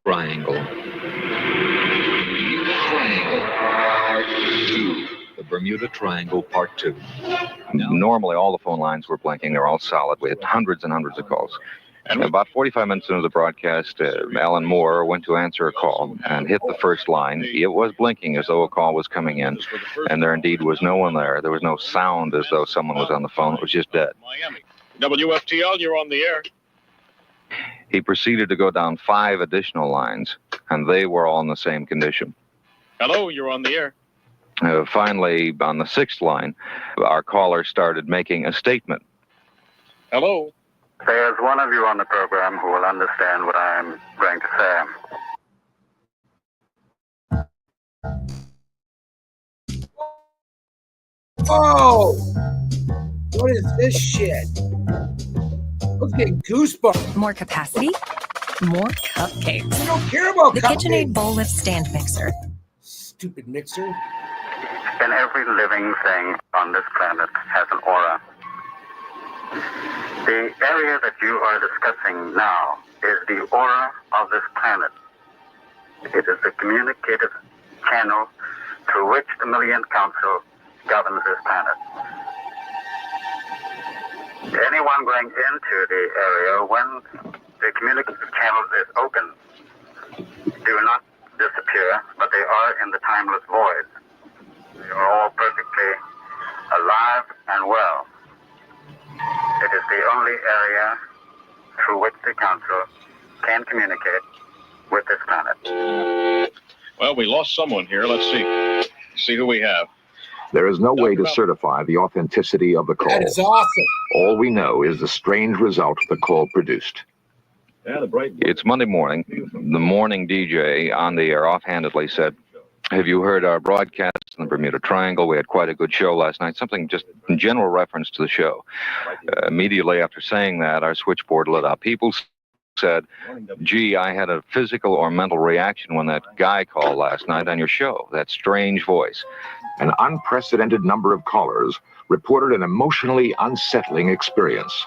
Triangle. The Bermuda Triangle Part 2. Normally, all the phone lines were blinking. They were all solid. We had hundreds and hundreds of calls. And about 45 minutes into the broadcast, Alan Moore went to answer a call and hit the first line. It was blinking as though a call was coming in, and there indeed was no one there. There was no sound as though someone was on the phone. It was just dead. WFTL, you're on the air. He proceeded to go down 5 additional lines, and they were all in the same condition. Hello, you're on the air. Finally, on the 6th line, our caller started making a statement. Hello. There's one of you on the program who will understand what I'm going to say. Oh! What is this shit? I was getting goosebumps. More capacity, more cupcakes. I don't care about the cupcakes. KitchenAid Bowl Lift Stand Mixer. Stupid mixer. And every living thing on this planet has an aura. The area that you are discussing now is the aura of this planet. It is the communicative channel through which the Million Council governs this planet. Anyone going into the area when the communicative channel is open do not disappear, but they are in the timeless void. They are all perfectly alive and well. It is the only area through which the council can communicate with this planet. Well, we lost someone here. Let's see who we have. There is no way to certify the authenticity of the call. That is awesome. All we know is the strange result the call produced. It's Monday morning. The morning DJ on the air offhandedly said, "Have you heard our broadcast in the Bermuda Triangle? We had quite a good show last night." Something just in general reference to the show. Immediately after saying that, our switchboard lit up. People said, "Gee, I had a physical or mental reaction when that guy called last night on your show. That strange voice." An unprecedented number of callers reported an emotionally unsettling experience.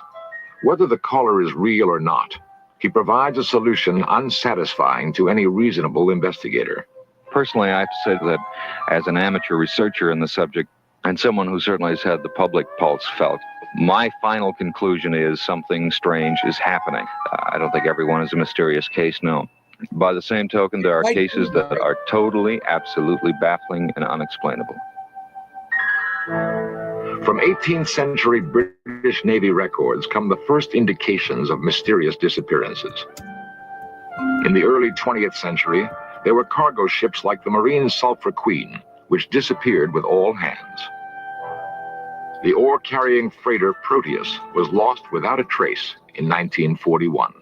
Whether the caller is real or not, he provides a solution unsatisfying to any reasonable investigator. Personally, I have to say that as an amateur researcher in the subject, and someone who certainly has had the public pulse felt, my final conclusion is something strange is happening. I don't think everyone is a mysterious case, no. By the same token, there are cases that are totally, absolutely baffling and unexplainable. From 18th century British Navy records come the first indications of mysterious disappearances. In the early 20th century, there were cargo ships like the Marine Sulphur Queen, which disappeared with all hands. The ore-carrying freighter Proteus was lost without a trace in 1941.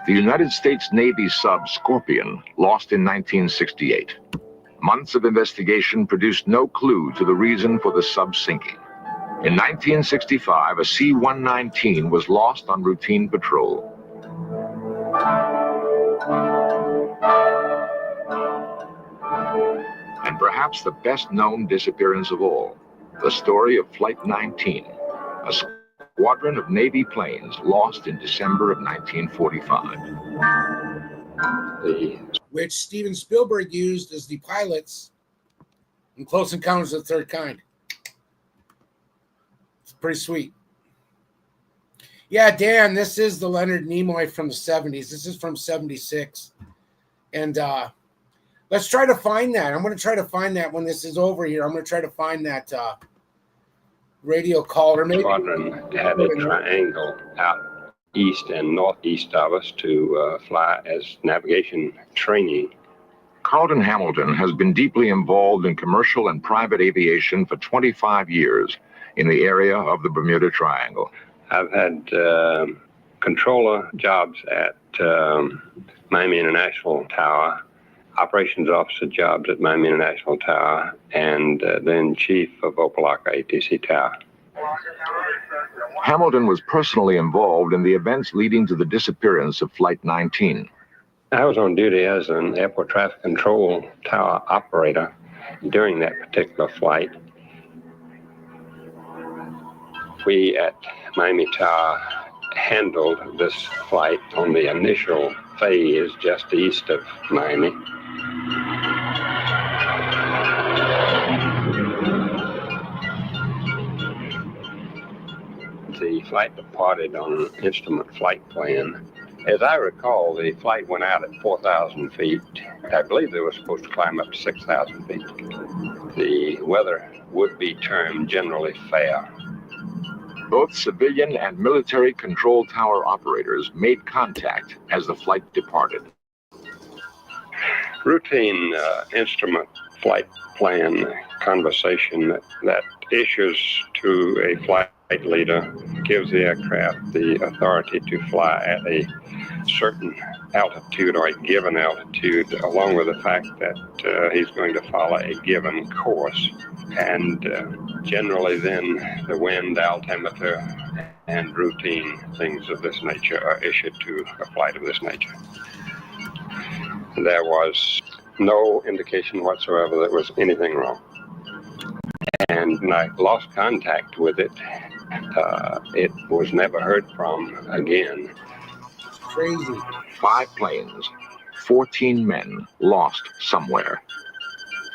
The United States Navy sub Scorpion lost in 1968. Months of investigation produced no clue to the reason for the sub sinking. In 1965, a C-119 was lost on routine patrol. And perhaps the best-known disappearance of all, the story of Flight 19, a squadron of Navy planes lost in December of 1945. Which Steven Spielberg used as the pilots in Close Encounters of the Third Kind. It's pretty sweet. Yeah, Dan, this is the Leonard Nimoy from the 70s. This is from 76. And let's try to find that. I'm going to try to find that when this is over here. I'm going to try to find that radio caller. Maybe squadron had a triangle out east and northeast of us to fly as navigation training. Carlton Hamilton has been deeply involved in commercial and private aviation for 25 years in the area of the Bermuda Triangle. I've had controller jobs at Miami International Tower, operations officer jobs at Miami International Tower, and then chief of Opelika ATC Tower. Hamilton was personally involved in the events leading to the disappearance of Flight 19. I was on duty as an airport traffic control tower operator during that particular flight. We at Miami Tower handled this flight on the initial phase just east of Miami. The flight departed on an instrument flight plan. As I recall, the flight went out at 4,000 feet. I believe they were supposed to climb up to 6,000 feet. The weather would be termed generally fair. Both civilian and military control tower operators made contact as the flight departed. Routine instrument flight plan conversation that issues to a flight leader gives the aircraft the authority to fly at a certain altitude or a given altitude, along with the fact that he's going to follow a given course. And generally then the wind, altimeter, and routine things of this nature are issued to a flight of this nature. There was no indication whatsoever that was anything wrong. And when I lost contact with it, it was never heard from again. Crazy. 5 planes, 14 men lost somewhere.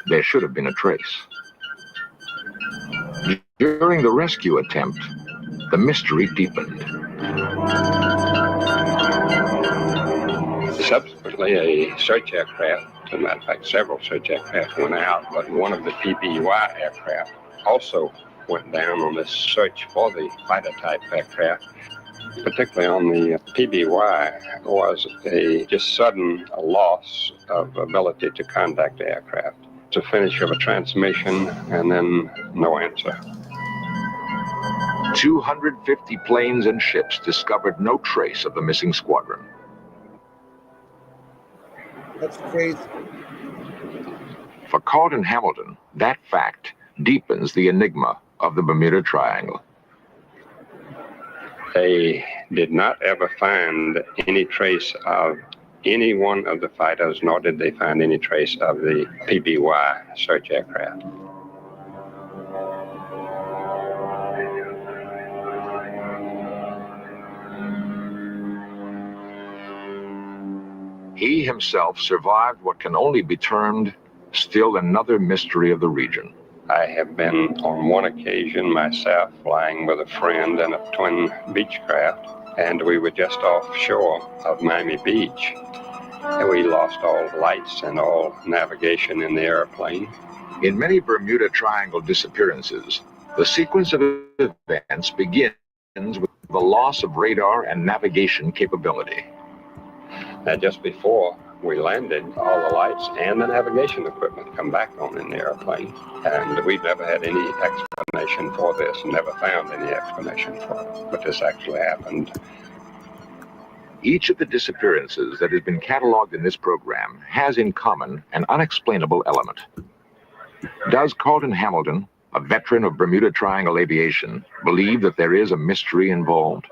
There should have been a trace. During the rescue attempt, the mystery deepened. Subsequently, a search aircraft, as a matter of fact, several search aircraft went out, but one of the PBY aircraft also went down on this search for the fighter-type aircraft. Particularly on the PBY was a just sudden loss of ability to contact the aircraft. the finish of a transmission, and then no answer. 250 planes and ships discovered no trace of the missing squadron. That's crazy. For Carlton Hamilton, that fact deepens the enigma of the Bermuda Triangle. They did not ever find any trace of any one of the fighters, nor did they find any trace of the PBY search aircraft. He himself survived what can only be termed still another mystery of the region. I have been on one occasion myself flying with a friend in a twin Beechcraft, and we were just offshore of Miami Beach. And we lost all lights and all navigation in the airplane. In many Bermuda Triangle disappearances, the sequence of events begins with the loss of radar and navigation capability. And just before we landed, all the lights and the navigation equipment come back on in the airplane. And we've never had any explanation for this, never found any explanation for it. But this actually happened. Each of the disappearances that has been cataloged in this program has in common an unexplainable element. Does Carlton Hamilton, a veteran of Bermuda Triangle aviation, believe that there is a mystery involved?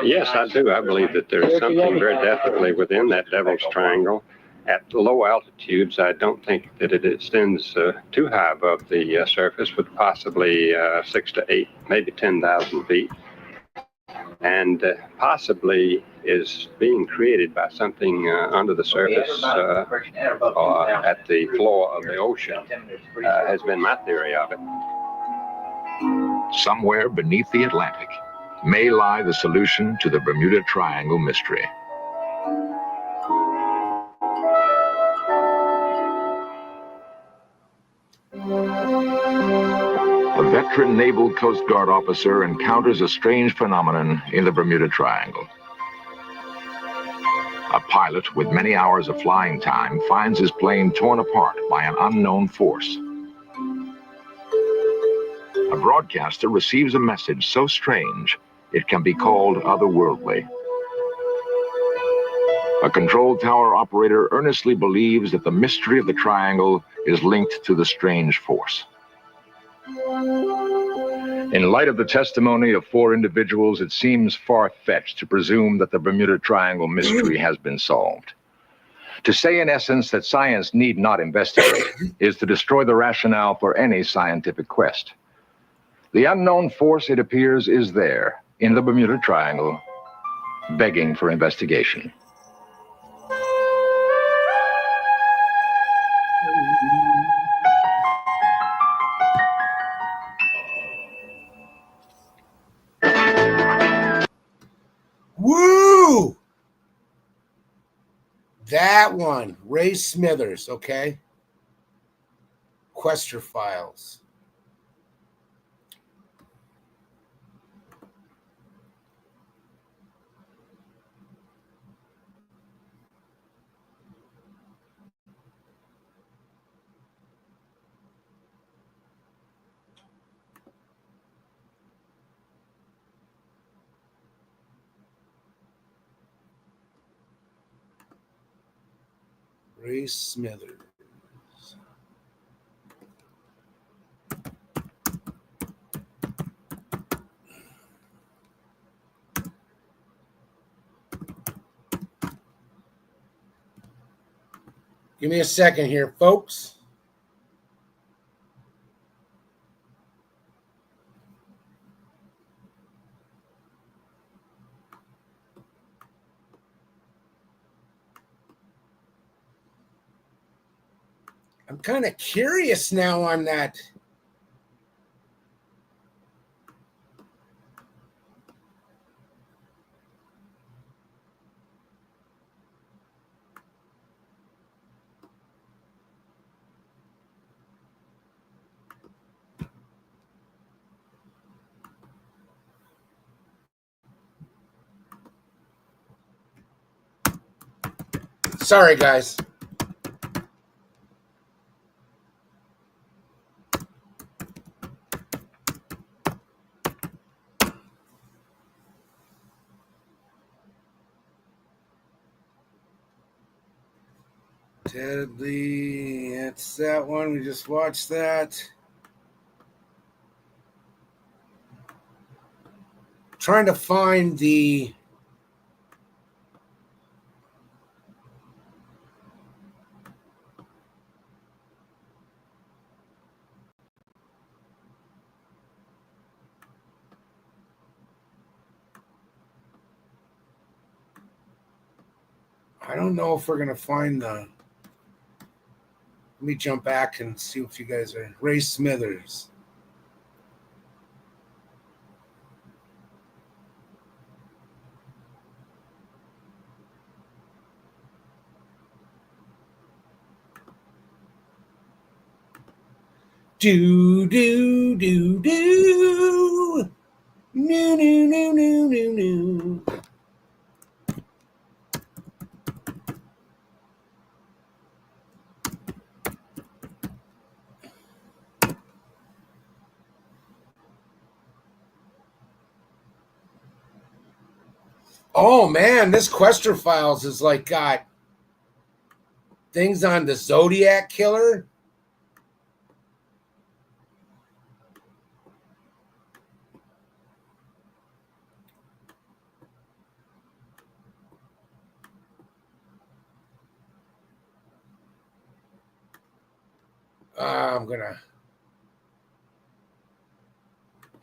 Yes, I do. I believe that there's something very definitely within that Devil's Triangle. At low altitudes, I don't think that it extends too high above the surface, but possibly 6 to 8, maybe 10,000 feet. And possibly is being created by something under the surface or at the floor of the ocean, has been my theory of it. Somewhere beneath the Atlantic may lie the solution to the Bermuda Triangle mystery. A veteran Naval Coast Guard officer encounters a strange phenomenon in the Bermuda Triangle. A pilot with many hours of flying time finds his plane torn apart by an unknown force. A broadcaster receives a message so strange it can be called otherworldly. A control tower operator earnestly believes that the mystery of the triangle is linked to the strange force. In light of the testimony of 4 individuals, it seems far-fetched to presume that the Bermuda Triangle mystery has been solved. To say in essence that science need not investigate is to destroy the rationale for any scientific quest. The unknown force, it appears, is there in the Bermuda Triangle, begging for investigation. Woo! That one, Ray Smithers, okay? Quester Files. Ray Smithers. Give me a second here, folks. I'm kind of curious now on that. Sorry, guys. Deadly. It's that one. We just watched that. Trying to find the. I don't know if we're going to find the. Let me jump back and see if you guys are. Ray Smithers. Do, do, do, do. No, no, no, no, no, no. Oh man, this Quester Files is like got things on the Zodiac Killer.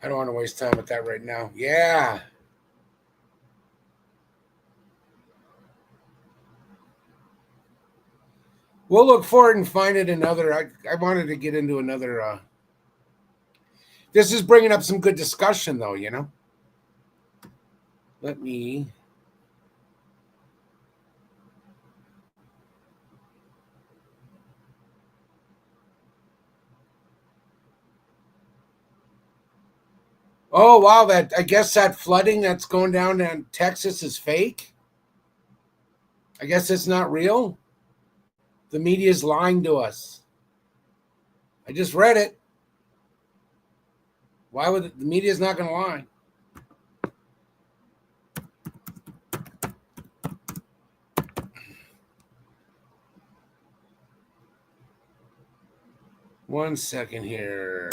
I don't want to waste time with that right now. Yeah. We'll look for it and find it another. I wanted to get into another. This is bringing up some good discussion, though, you know. Let me. Oh, wow. I guess that flooding that's going down in Texas is fake. I guess it's not real. The media is lying to us. I just read it. Why would the media is not going to lie? One second here.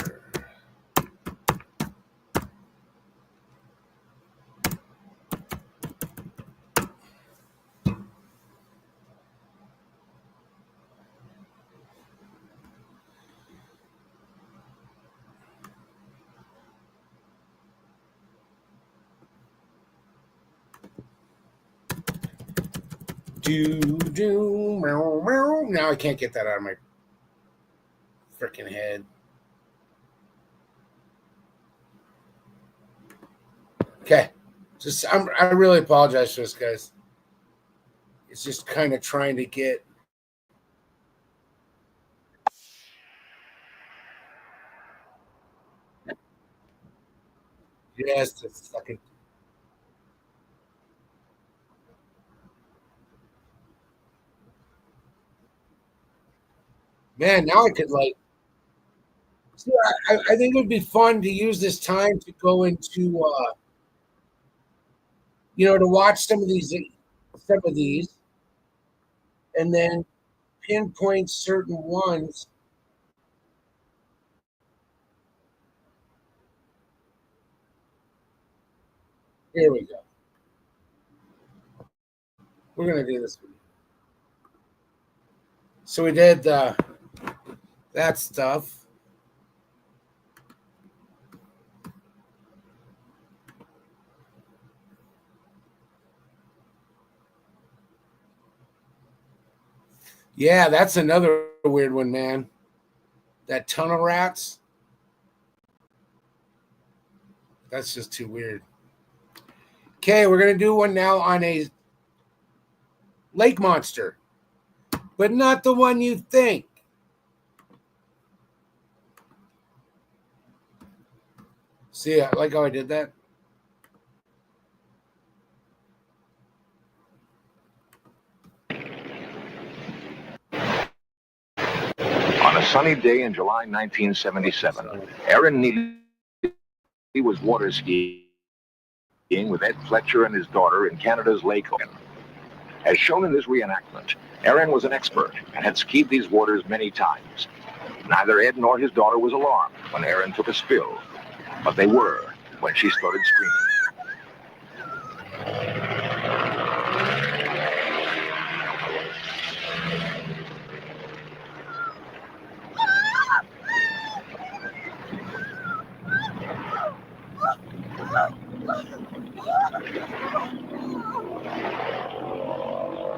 Do, meow, meow. Now I can't get that out of my freaking head. Okay. I really apologize for this, guys. It's just kind of trying to get. Yes, a second. Man, now I could like. See, I think it would be fun to use this time to go into, to watch some of these, and then pinpoint certain ones. Here we go. We're gonna do this. So we did that stuff. Yeah, that's another weird one, man. That tunnel rats. That's just too weird. Okay, we're going to do one now on a lake monster, but not the one you think. See, I like how I did that. On a sunny day in July 1977, Aaron Neely was water skiing with Ed Fletcher and his daughter in Canada's Lake Hogan. As shown in this reenactment, Aaron was an expert and had skied these waters many times. Neither Ed nor his daughter was alarmed when Aaron took a spill, but they were when she started screaming.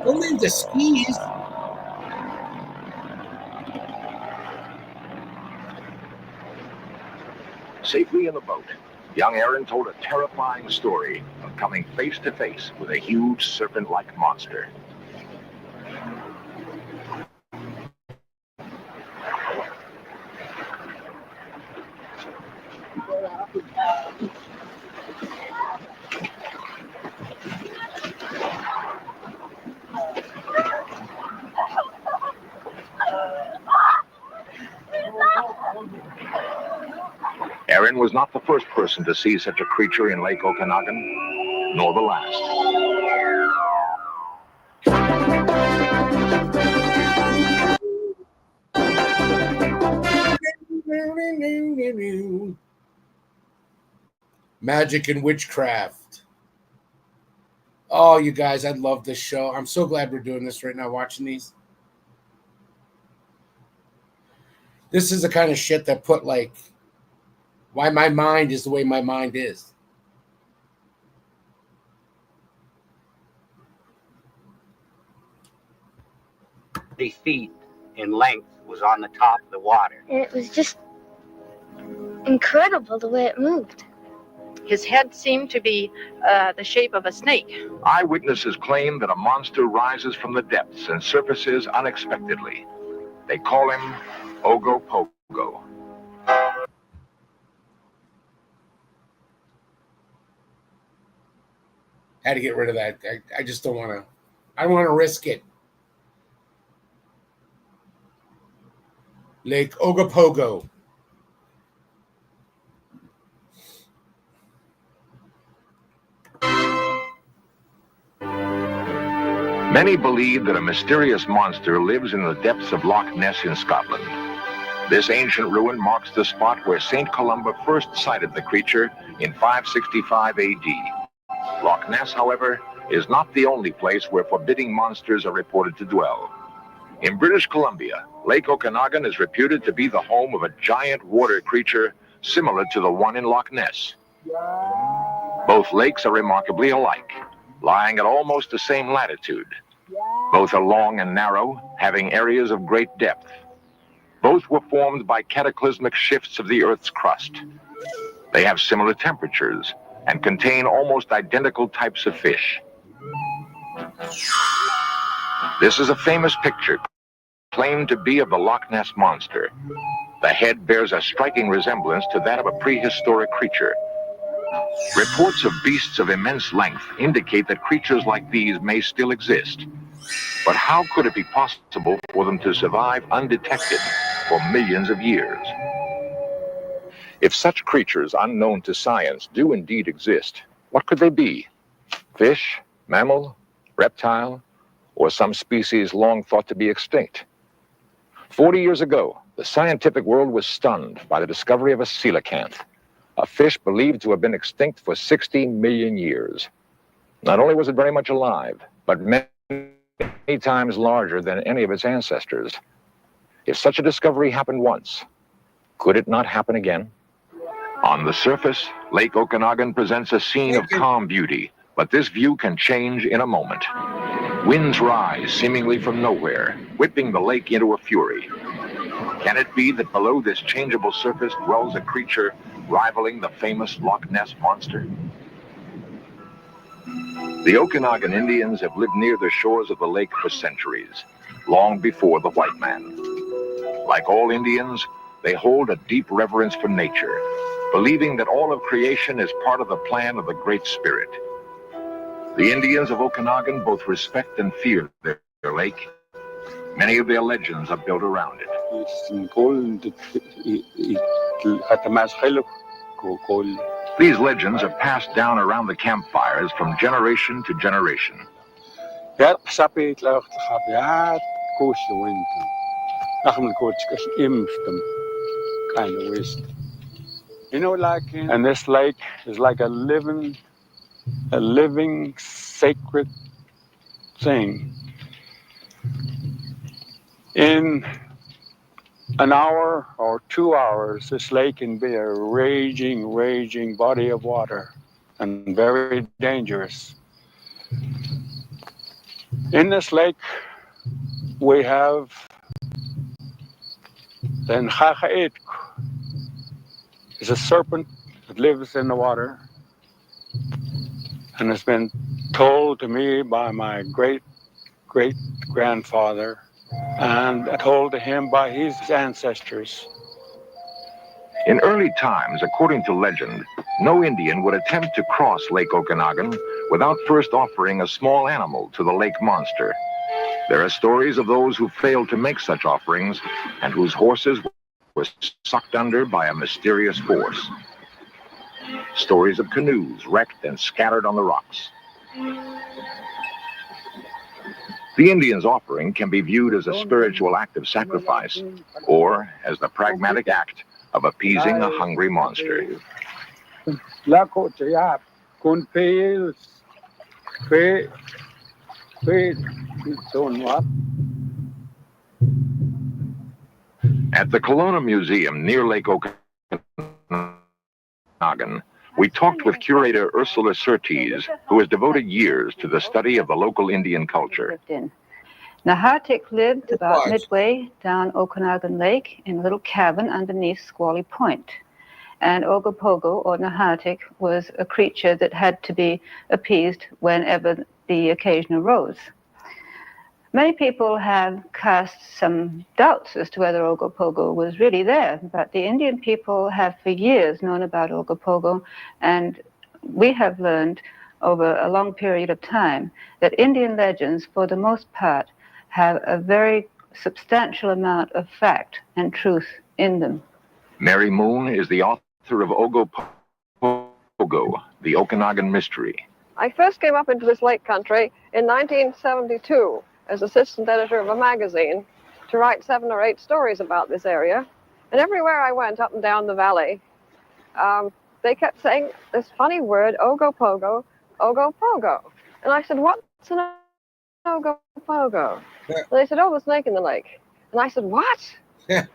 Don't leave the skis. Safely in the boat, young Aaron told a terrifying story of coming face to face with a huge serpent-like monster. Aaron was not the first person to see such a creature in Lake Okanagan, nor the last. Magic and witchcraft. Oh, you guys, I love this show. I'm so glad we're doing this right now, watching these. This is the kind of shit that put, like, why my mind is the way my mind is. Feet in length was on the top of the water. And it was just incredible the way it moved. His head seemed to be the shape of a snake. Eyewitnesses claim that a monster rises from the depths and surfaces unexpectedly. They call him Ogopogo. Had to get rid of that. I just don't want to. I don't want to risk it. Lake Ogopogo. Many believe that a mysterious monster lives in the depths of Loch Ness in Scotland. This ancient ruin marks the spot where St. Columba first sighted the creature in 565 AD. Loch Ness, however, is not the only place where forbidding monsters are reported to dwell. In British Columbia, Lake Okanagan is reputed to be the home of a giant water creature similar to the one in Loch Ness. Both lakes are remarkably alike, lying at almost the same latitude. Both are long and narrow, having areas of great depth. Both were formed by cataclysmic shifts of the Earth's crust. They have similar temperatures and contain almost identical types of fish. This is a famous picture claimed to be of the Loch Ness Monster. The head bears a striking resemblance to that of a prehistoric creature. Reports of beasts of immense length indicate that creatures like these may still exist. But how could it be possible for them to survive undetected for millions of years? If such creatures unknown to science do indeed exist, what could they be? Fish, mammal, reptile, or some species long thought to be extinct? 40 years ago, the scientific world was stunned by the discovery of a coelacanth, a fish believed to have been extinct for 60 million years. Not only was it very much alive, but many times larger than any of its ancestors. If such a discovery happened once, could it not happen again? On the surface, Lake Okanagan presents a scene of calm beauty, but this view can change in a moment. Winds rise seemingly from nowhere, whipping the lake into a fury. Can it be that below this changeable surface dwells a creature rivaling the famous Loch Ness Monster? The Okanagan Indians have lived near the shores of the lake for centuries, long before the white man. Like all Indians, they hold a deep reverence for nature, believing that all of creation is part of the plan of the Great Spirit. The Indians of Okanagan both respect and fear their lake. Many of their legends are built around it. These legends are passed down around the campfires from generation to generation. Ja, sapi tlacht happy hat course the winter. Nachman coach imstem kind of waste. You know, and this lake is like a living sacred thing. In an hour or 2 hours, this lake can be a raging body of water and very dangerous. In this lake, we have the Nchacha'it. It's a serpent that lives in the water, and it's been told to me by my great-grandfather and told to him by his ancestors. In early times, according to legend, no Indian would attempt to cross Lake Okanagan without first offering a small animal to the lake monster. There are stories of those who failed to make such offerings and whose horses were sucked under by a mysterious force. Stories of canoes wrecked and scattered on the rocks. The Indian's offering can be viewed as a spiritual act of sacrifice or as the pragmatic act of appeasing a hungry monster. At the Kelowna Museum near Lake Okanagan, we talked with curator Ursula Surtees, who has devoted years to the study of the local Indian culture. Nahatik lived about midway down Okanagan Lake in a little cabin underneath Squally Point. And Ogopogo, or Nahatik, was a creature that had to be appeased whenever the occasion arose. Many people have cast some doubts as to whether Ogopogo was really there, but the Indian people have for years known about Ogopogo, and we have learned over a long period of time that Indian legends, for the most part, have a very substantial amount of fact and truth in them. Mary Moon is the author of Ogopogo, the Okanagan Mystery. I first came up into this lake country in 1972 as assistant editor of a magazine to write 7 or 8 stories about this area. And everywhere I went up and down the valley, they kept saying this funny word, Ogopogo, Ogopogo. And I said, what's an Ogopogo? And they said, oh, the snake in the lake. And I said, what? They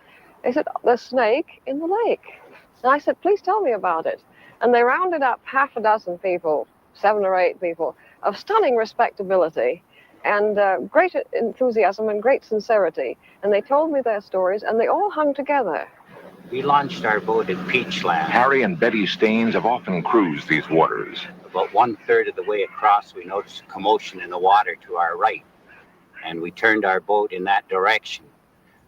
said, the snake in the lake. And I said, please tell me about it. And they rounded up half a dozen people, 7 or 8 people, of stunning respectability and great enthusiasm and great sincerity. And they told me their stories, and they all hung together. We launched our boat at Peachland. Harry and Betty Staines have often cruised these waters. About 1/3 of the way across, we noticed a commotion in the water to our right, and we turned our boat in that direction.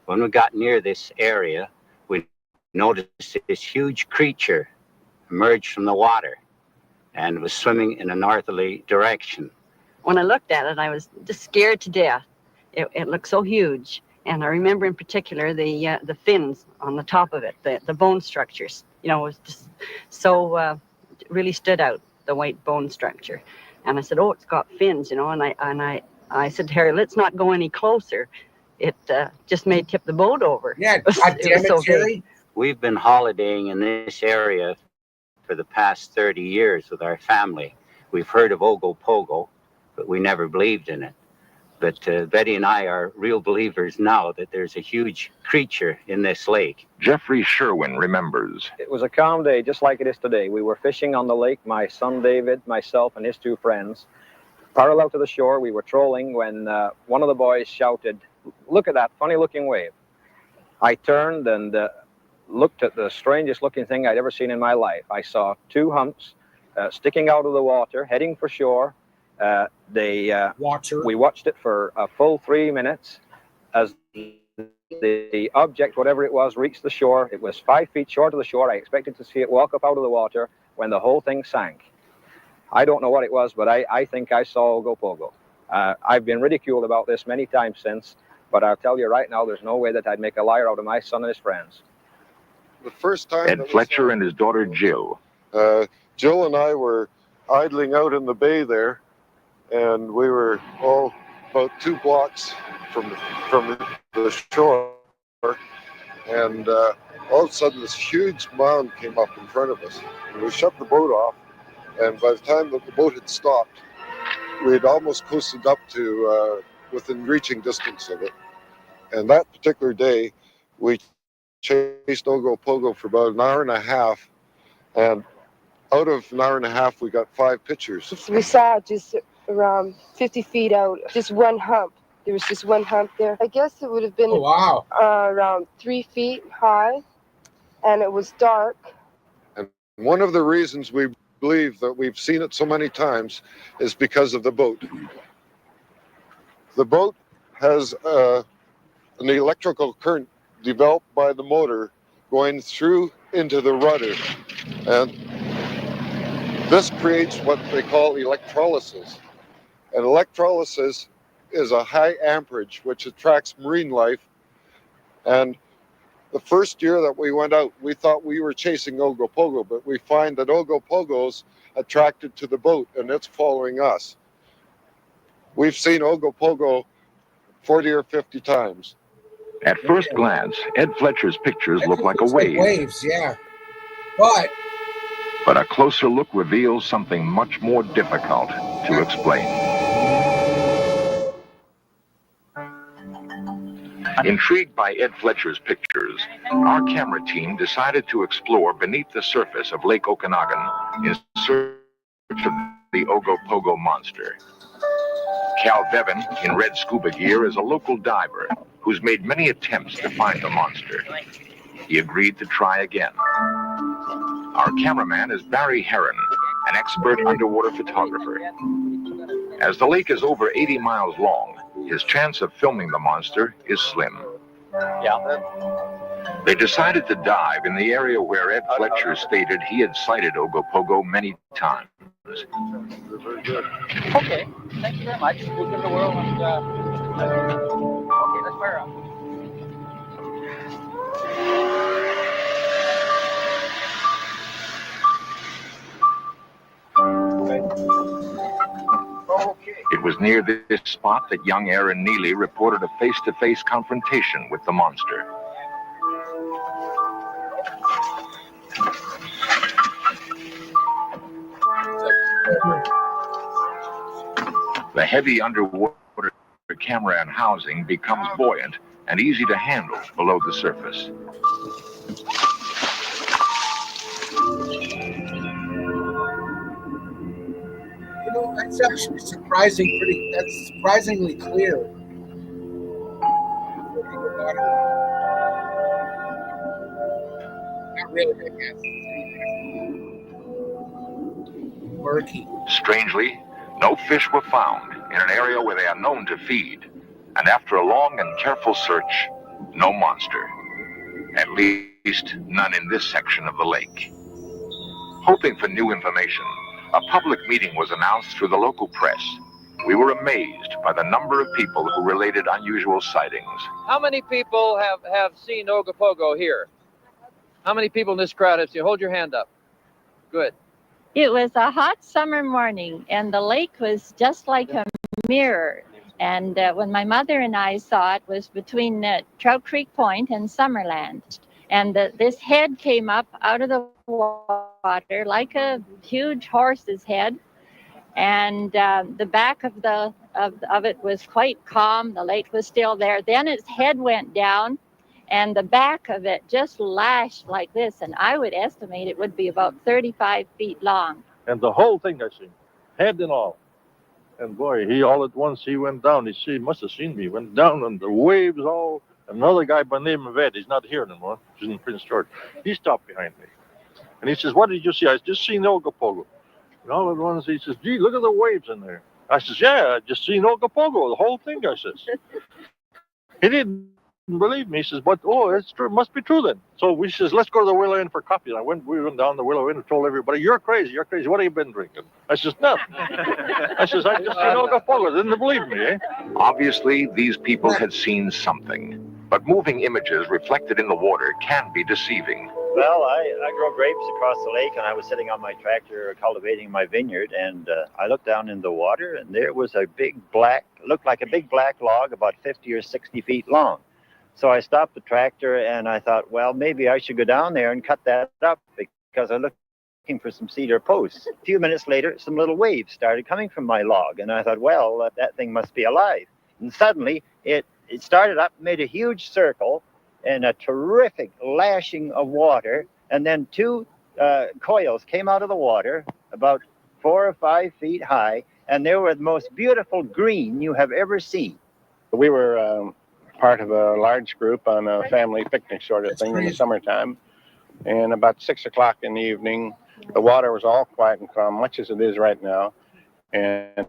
When we got near this area, we noticed this huge creature emerged from the water and was swimming in a northerly direction. When I looked at it, I was just scared to death. It looked so huge. And I remember in particular the fins on the top of it, the bone structures. You know, it was just so really stood out, the white bone structure. And I said, oh, it's got fins, you know. And I said to Harry, let's not go any closer. It just may tip the boat over. Yeah, it was so big. We've been holidaying in this area for the past 30 years with our family. We've heard of Ogopogo, but we never believed in it. But Betty and I are real believers now that there's a huge creature in this lake. Jeffrey Sherwin remembers. It was a calm day, just like it is today. We were fishing on the lake, my son David, myself, and his 2 friends. Parallel to the shore, we were trolling when one of the boys shouted, look at that funny-looking wave. I turned and looked at the strangest-looking thing I'd ever seen in my life. I saw 2 humps sticking out of the water, heading for shore. We watched it for a full 3 minutes as the object, whatever it was, reached the shore. It was 5 feet short of the shore. I expected to see it walk up out of the water when the whole thing sank. I don't know what it was, but I think I saw Ogopogo. I've been ridiculed about this many times since, but I'll tell you right now, there's no way that I'd make a liar out of my son and his friends. The first time Ed Fletcher and his daughter Jill. Jill and I were idling out in the bay there, and we were all about 2 blocks from the shore, and all of a sudden this huge mound came up in front of us. And we shut the boat off, and by the time that the boat had stopped, we had almost coasted up to within reaching distance of it. And that particular day, we chased Ogopogo for about an hour and a half, and out of an hour and a half, we got 5 pictures. We saw just around 50 feet out, just one hump. There was just one hump there. I guess it would have been around 3 feet high, and it was dark. And one of the reasons we believe that we've seen it so many times is because of the boat. The boat has an electrical current developed by the motor going through into the rudder, and this creates what they call electrolysis. And electrolysis is a high amperage which attracts marine life. And the first year that we went out, we thought we were chasing Ogopogo, but we find that Ogopogo's attracted to the boat and it's following us. We've seen Ogopogo 40 or 50 times. At first glance, Ed Fletcher's pictures look like a wave. Waves, yeah. But a closer look reveals something much more difficult to explain. Intrigued by Ed Fletcher's pictures, our camera team decided to explore beneath the surface of Lake Okanagan in search of the Ogopogo monster. Cal Bevan, in red scuba gear, is a local diver who's made many attempts to find the monster. He agreed to try again. Our cameraman is Barry Heron, an expert underwater photographer. As the lake is over 80 miles long, his chance of filming the monster is slim. They decided to dive in the area where Ed Fletcher stated he had sighted Ogopogo many times. Okay, thank you very much. We'll give it a whirl and okay, let's fire up. It was near this spot that young Aaron Neely reported a face-to-face confrontation with the monster. The heavy underwater camera and housing becomes buoyant and easy to handle below the surface. That's actually that's surprisingly clear. Not really, I guess. Murky. Strangely, no fish were found in an area where they are known to feed, and after a long and careful search, no monster. At least none in this section of the lake. Hoping for new information, a public meeting was announced through the local press. We were amazed by the number of people who related unusual sightings. How many people have seen Ogopogo here? How many people in this crowd have seen? Hold your hand up. Good. It was a hot summer morning, and the lake was just like a mirror. And when my mother and I saw it, was between Trout Creek Point and Summerland. And this head came up out of the water like a huge horse's head. And the back of it was quite calm. The lake was still there. Then its head went down, and the back of it just lashed like this. And I would estimate it would be about 35 feet long. And the whole thing I seen, head and all. And boy, he all at once, he went down. He must have seen me. Went down, and the waves all. Another guy by the name of Ed, he's not here anymore. He's in Prince George. He stopped behind me. And he says, "What did you see?" I just seen Ogopogo. And all at once he says, "Gee, look at the waves in there." I says, "Yeah, I just seen Ogopogo, the whole thing," I says. He didn't believe me. He says, "But, oh, it's true. It must be true then." So we says, "Let's go to the Willow Inn for coffee." And we went down the Willow Inn and told everybody, "You're crazy, you're crazy. What have you been drinking?" I says, "Nothing." I says, "I just seen Ogopogo." They didn't believe me, eh? Obviously, these people had seen something, but moving images reflected in the water can be deceiving. Well, I grow grapes across the lake, and I was sitting on my tractor cultivating my vineyard, and I looked down in the water, and there was a big black, looked like a big black log about 50 or 60 feet long. So I stopped the tractor, and I thought, well, maybe I should go down there and cut that up, because I looked looking for some cedar posts. A few minutes later, some little waves started coming from my log, and I thought, well, that thing must be alive. And suddenly, it started up, made a huge circle, and a terrific lashing of water, and then two coils came out of the water about 4 or 5 feet high, and they were the most beautiful green you have ever seen. We were part of a large group on a family picnic sort of thing in the summertime, and about 6 o'clock in the evening, the water was all quiet and calm, much as it is right now, and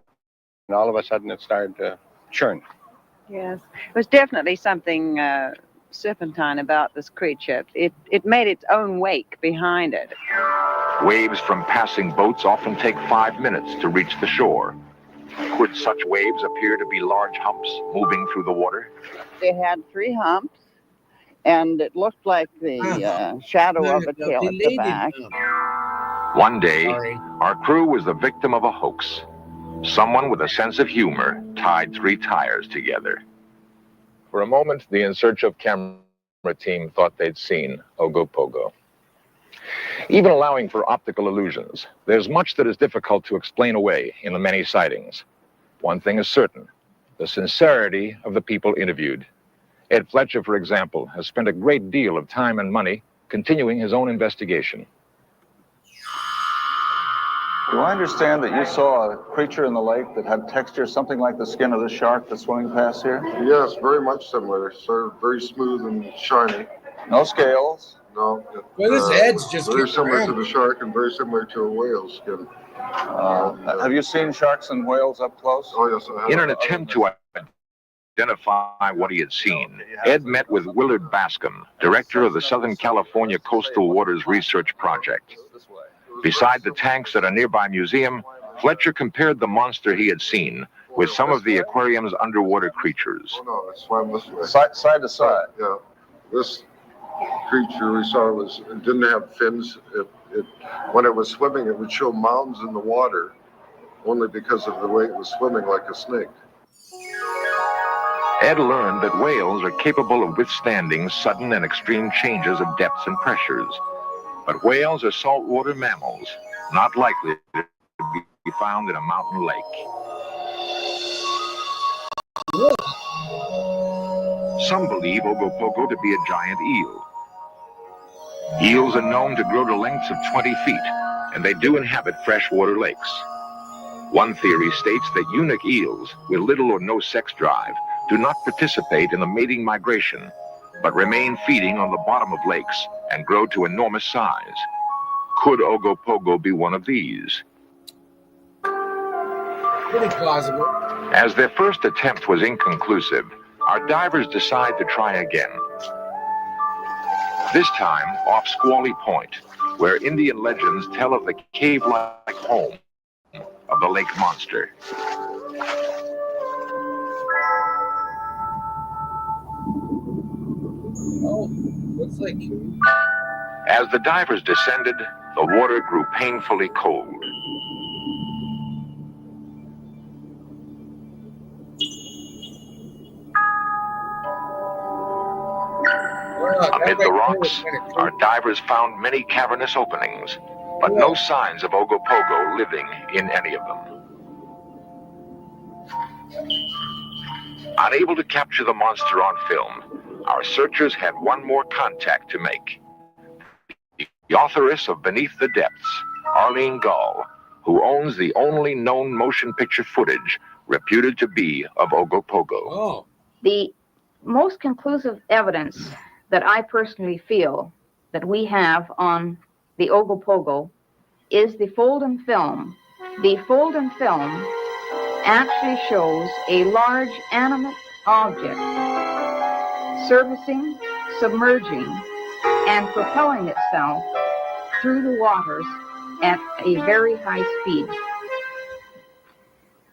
all of a sudden it started to churn. Yes, it was definitely something serpentine about this creature. It made its own wake behind it. Waves from passing boats often take 5 minutes to reach the shore. Could such waves appear to be large humps moving through the water? It had 3 humps, and it looked like the shadow of a tail at the back. One day, our crew was the victim of a hoax. Someone with a sense of humor tied 3 tires together. For a moment, the In Search of camera team thought they'd seen Ogopogo. Even allowing for optical illusions, there's much that is difficult to explain away in the many sightings. One thing is certain, the sincerity of the people interviewed. Ed Fletcher, for example, has spent a great deal of time and money continuing his own investigation. Do I understand that you saw a creature in the lake that had texture something like the skin of the shark that's swimming past here? Yes, very much similar. Sort of very smooth and shiny. No scales? No. Well, this head's just very getting similar around. to the shark and very similar to a whale's skin. Have you seen sharks and whales up close? Oh, yes, I have. In an attempt to identify what he had seen, Ed met with Willard Bascom, director of the Southern California Coastal Waters Research Project. Beside the tanks at a nearby museum, Fletcher compared the monster he had seen with some of the aquarium's underwater creatures. Oh, no, it swam this way. Side to side? Yeah. This creature we saw it didn't have fins. When it was swimming, it would show mounds in the water, only because of the way it was swimming like a snake. Ed learned that whales are capable of withstanding sudden and extreme changes of depths and pressures. But whales are saltwater mammals, not likely to be found in a mountain lake. Some believe Ogopogo to be a giant eel. Eels are known to grow to lengths of 20 feet, and they do inhabit freshwater lakes. One theory states that eunuch eels with little or no sex drive do not participate in the mating migration, but remain feeding on the bottom of lakes and grow to enormous size. Could Ogopogo be one of these? Pretty plausible. As their first attempt was inconclusive, our divers decide to try again. This time off Squally Point, where Indian legends tell of the cave-like home of the lake monster. Oh, looks like... As the divers descended, the water grew painfully cold. Amid the rocks, our divers found many cavernous openings, but no signs of Ogopogo living in any of them. Unable to capture the monster on film, our searchers had one more contact to make. The authoress of Beneath the Depths, Arlene Gall, who owns the only known motion picture footage reputed to be of Ogopogo. Oh. The most conclusive evidence that I personally feel that we have on the Ogopogo is the Folden film. The Folden film actually shows a large animate object surfacing, submerging, and propelling itself through the waters at a very high speed.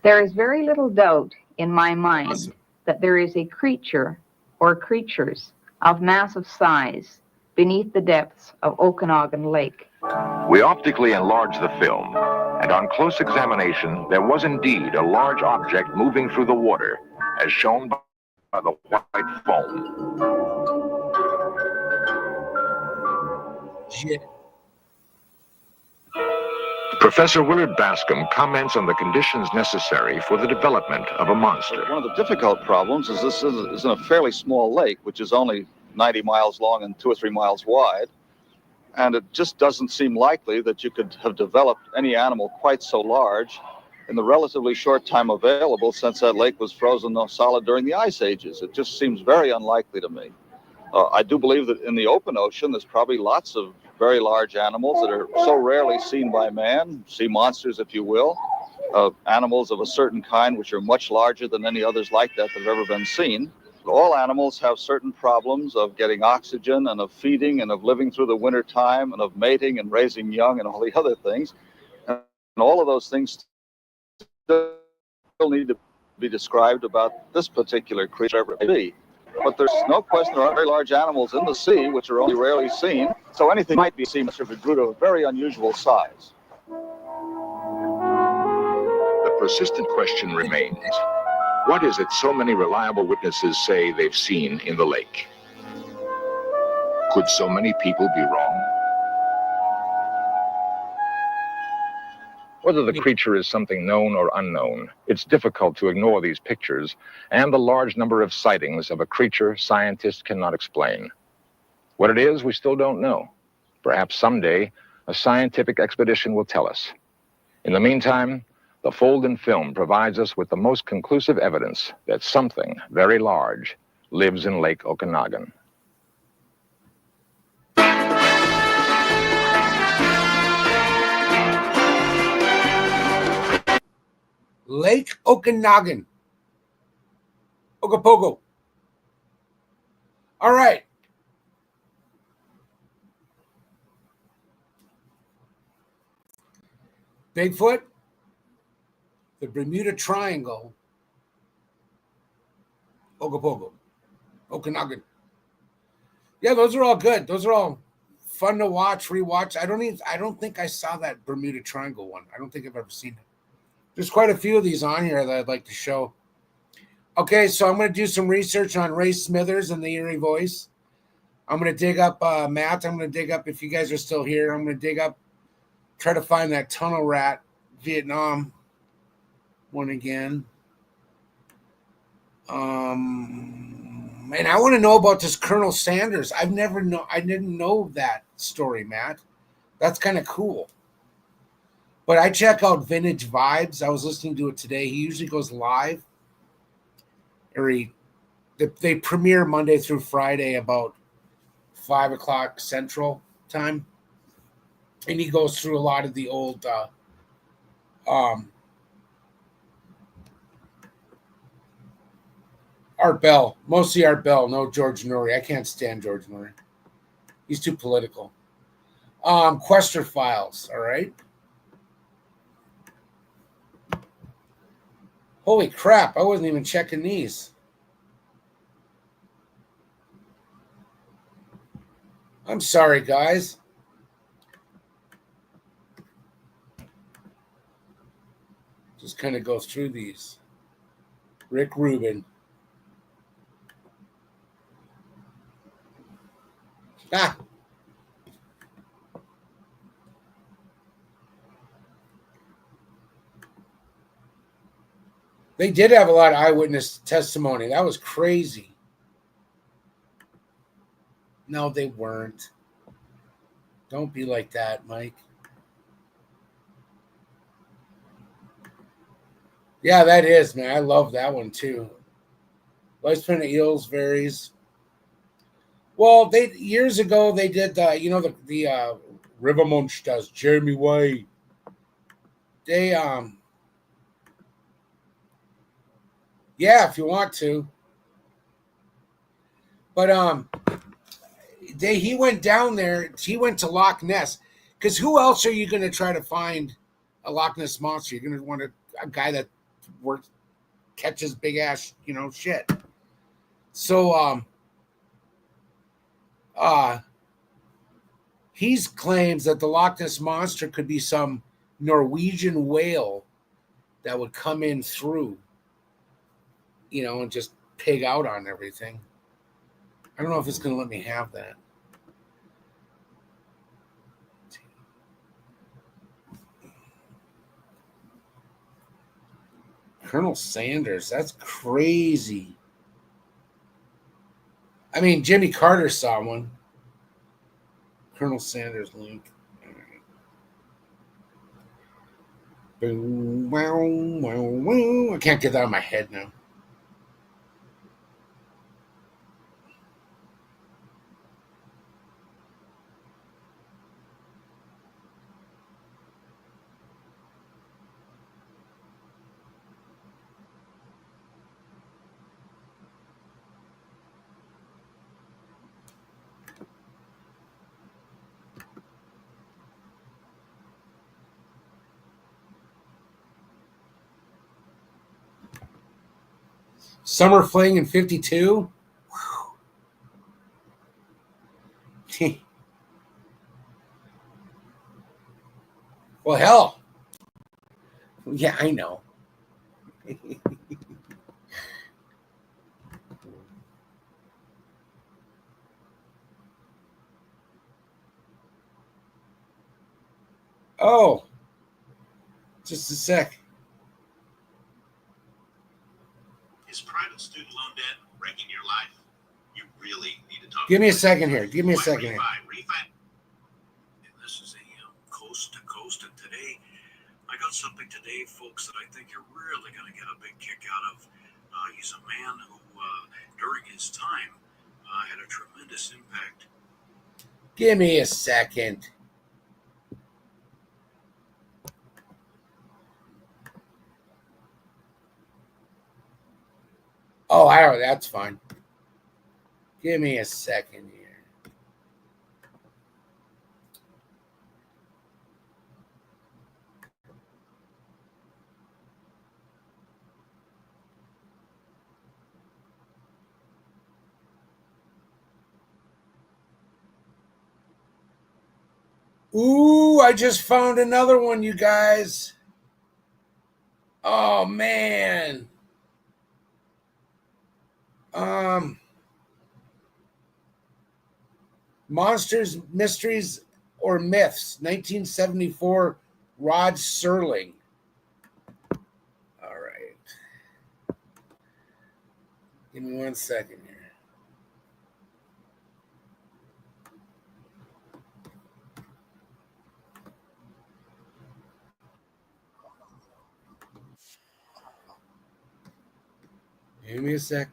There is very little doubt in my mind that there is a creature or creatures of massive size beneath the depths of Okanagan Lake. We optically enlarged the film, and on close examination, there was indeed a large object moving through the water, as shown by the white foam. Shit. Professor Willard Bascom comments on the conditions necessary for the development of a monster. One of the difficult problems is this is in a fairly small lake, which is only 90 miles long and 2 or 3 miles wide. And it just doesn't seem likely that you could have developed any animal quite so large in the relatively short time available since that lake was frozen solid during the ice ages. It just seems very unlikely to me. I do believe that in the open ocean, there's probably lots of very large animals that are so rarely seen by man, sea monsters, if you will, animals of a certain kind which are much larger than any others like that have ever been seen. All animals have certain problems of getting oxygen and of feeding and of living through the winter time and of mating and raising young and all the other things. And all of those things still need to be described about this particular creature, whatever it may be. But there's no question there are very large animals in the sea which are only rarely seen. So anything might be seen if it grew to a very unusual size. The persistent question remains, what is it so many reliable witnesses say they've seen in the lake? Could so many people be wrong? Whether the creature is something known or unknown, it's difficult to ignore these pictures and the large number of sightings of a creature scientists cannot explain. What it is, we still don't know. Perhaps someday, a scientific expedition will tell us. In the meantime, the fold-in film provides us with the most conclusive evidence that something very large lives in Lake Okanagan. Lake Okanagan. Ogopogo. All right. Bigfoot, the Bermuda Triangle, Ogopogo, Okanagan. Yeah, those are all good. Those are all fun to watch, rewatch. I don't think I saw that Bermuda Triangle one. I don't think I've ever seen it. There's quite a few of these on here that I'd like to show. Okay, so I'm going to do some research on Ray Smithers and the Eerie Voice. I'm going to dig up Matt. I'm going to dig up, if you guys are still here, I'm going to dig up, try to find that Tunnel Rat Vietnam one again. And I want to know about this Colonel Sanders. I didn't know that story, Matt. That's kind of cool. But I check out Vintage Vibes. I was listening to it today. He usually goes live. They premiere Monday through Friday about 5 o'clock Central Time. And he goes through a lot of the old Art Bell. Mostly Art Bell, no George Noory. I can't stand George Noory. He's too political. Quester Files, all right? Holy crap, I wasn't even checking these. I'm sorry, guys. Just kind of go through these. Rick Rubin. Ah. They did have a lot of eyewitness testimony. That was crazy. No, they weren't. Don't be like that, Mike. Yeah, that is, man. I love that one too. Lifespan of eels varies. Well, years ago they did the River Monsters, Jeremy White. They yeah, if you want to. But he went down there. He went to Loch Ness. Because who else are you going to try to find a Loch Ness monster? You're going to want a guy that catches big ass, shit. So he claims that the Loch Ness Monster could be some Norwegian whale that would come in through, and just pig out on everything. I don't know if it's going to let me have that. Colonel Sanders, that's crazy. I mean, Jimmy Carter saw one. Colonel Sanders link. Boom, wow, wow, wow. I can't get that out of my head now. Summer fling in 52. Well, hell. Yeah, I know. Oh, just a sec. Is private student loan debt wrecking your life? You really need to talk. Give me a second here. Give me a second here. And this is a coast to coast, and today I got something today, folks, that I think you're really going to get a big kick out of. He's a man who, during his time, had a tremendous impact. Give me a second. Oh, that's fine. Give me a second here. Ooh, I just found another one, you guys. Oh, man. Monsters, Mysteries, or Myths, 1974, Rod Serling. All right. Give me 1 second here. Give me a sec.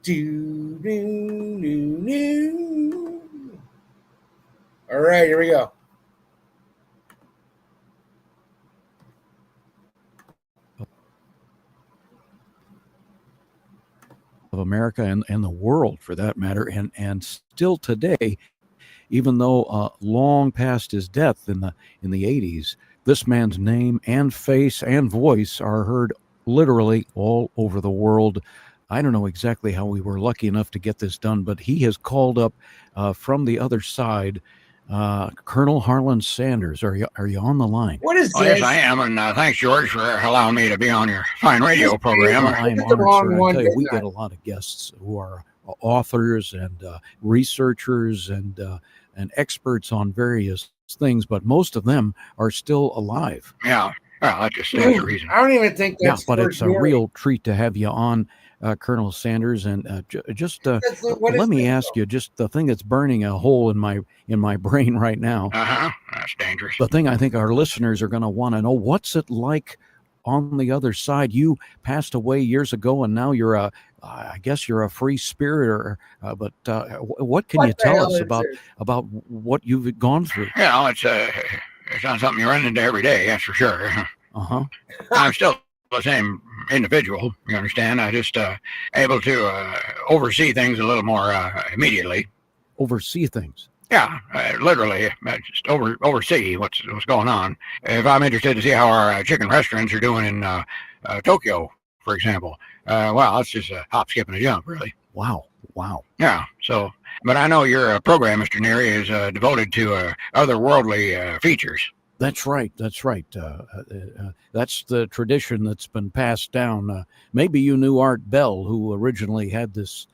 All right, here we go. Of America and the world, for that matter, and still today, even though long past his death in the 80s, this man's name and face and voice are heard literally all over the world. I don't know exactly how we were lucky enough to get this done, but he has called up from the other side, Colonel Harlan Sanders. Are you on the line? What is this? Yes, I am, and thanks, George, for allowing me to be on your fine radio program. Well, I am honored, sir. I tell you, we get a lot of guests who are authors and researchers and experts on various things, but most of them are still alive. Yeah, well, that just stands to reason. I don't even think that's. Yeah, but it's a real treat to have you on, Colonel Sanders. And let me ask you, just the thing that's burning a hole in my brain right now. That's dangerous. The thing I think our listeners are going to want to know: what's it like on the other side? You passed away years ago, and now you're I guess you're a free spirit, but what can you tell us about what you've gone through? Yeah, it's not something you run into every day, that's for sure. I'm still the same individual, you understand. I just able to oversee things a little more immediately. Oversee things? Yeah, literally, just oversee what's going on. If I'm interested to see how our chicken restaurants are doing in Tokyo, for example. Well, it's just a hop, skip, and a jump, really. Wow. Yeah. So, but I know your program, Mr. Neary, is devoted to otherworldly features. That's right. That's the tradition that's been passed down. Maybe you knew Art Bell, who originally had this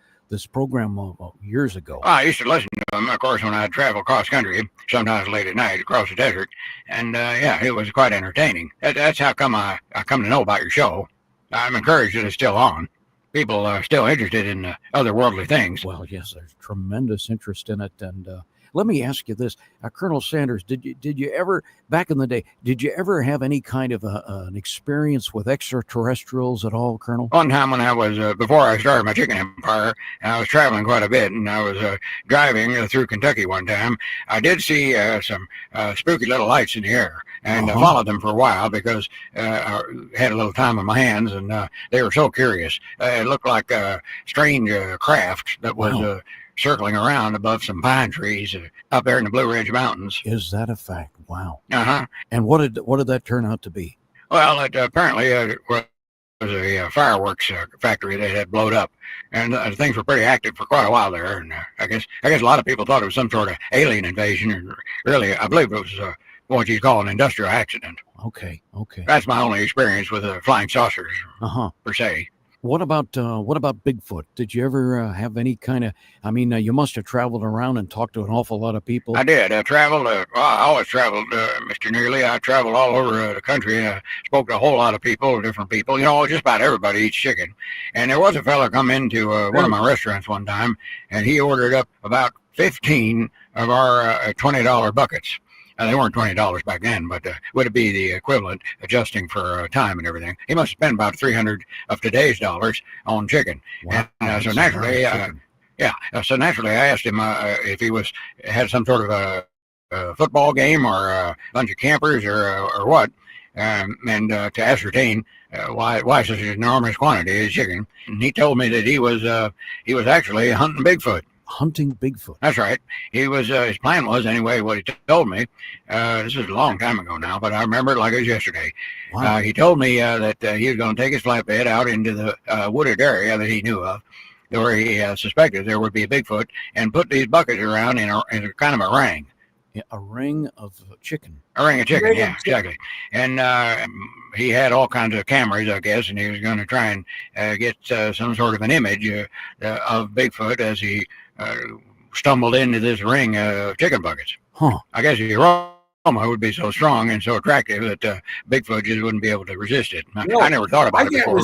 program years ago. I used to listen to him, of course, when I'd travel cross country, sometimes late at night across the desert, and yeah, it was quite entertaining. That's how come I come to know about your show. I'm encouraged that it's still on. People are still interested in otherworldly things. Well, yes, there's tremendous interest in it. And let me ask you this, Colonel Sanders, did you ever, back in the day, did you ever have any kind of an experience with extraterrestrials at all, Colonel? One time when I was, before I started my chicken empire, I was traveling quite a bit, and I was driving through Kentucky one time. I did see some spooky little lights in the air, and I followed them for a while because I had a little time on my hands, and they were so curious. It looked like a strange craft that was circling around above some pine trees up there in the Blue Ridge Mountains. Is that a fact? Wow. Uh-huh. And what did that turn out to be? Well, it apparently was a fireworks factory that had blown up, and things were pretty active for quite a while there. And I guess a lot of people thought it was some sort of alien invasion, and really, I believe it was what you call an industrial accident. Okay. That's my only experience with flying saucers, per se. What about Bigfoot? Did you ever have any kind of? I mean, you must have traveled around and talked to an awful lot of people. I did. I traveled. I always traveled, Mr. Nearly. I traveled all over the country. I spoke to a whole lot of people, different people. You know, just about everybody eats chicken. And there was a fella come into one of my restaurants one time, and he ordered up about 15 of our $20 buckets. They weren't $20 back then, but would it be the equivalent, adjusting for time and everything? He must spend about $300 of today's dollars on chicken. Wow. And so naturally, so naturally, I asked him if he had some sort of a football game or a bunch of campers or what, and to ascertain why such an enormous quantity of chicken. And he told me that he was actually hunting Bigfoot. Hunting Bigfoot. That's right. He was. His plan was, anyway, what he told me. This is a long time ago now, but I remember it like it was yesterday. Wow. He told me that he was going to take his flatbed out into the wooded area that he knew of, where he suspected there would be a Bigfoot, and put these buckets around in a kind of a ring. A ring of chicken. A ring of chicken, yeah, exactly. And he had all kinds of cameras, I guess, and he was going to try and get some sort of an image of Bigfoot as he stumbled into this ring of chicken buckets. I guess the aroma would be so strong and so attractive that Bigfoot just wouldn't be able to resist it. I never thought about it before,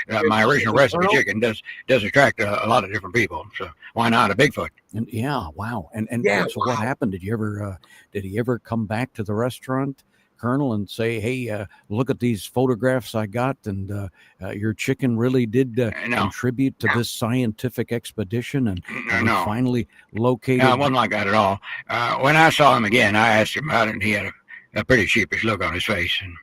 but my original recipe chicken does attract a lot of different people. So why not a Bigfoot? And wow. And so what happened? Did he ever come back to the restaurant, Colonel, and say, hey, look at these photographs I got, and your chicken really did contribute to this scientific expedition, and we finally located... No, it wasn't like that at all. When I saw him again, I asked him about it, and he had a pretty sheepish look on his face. And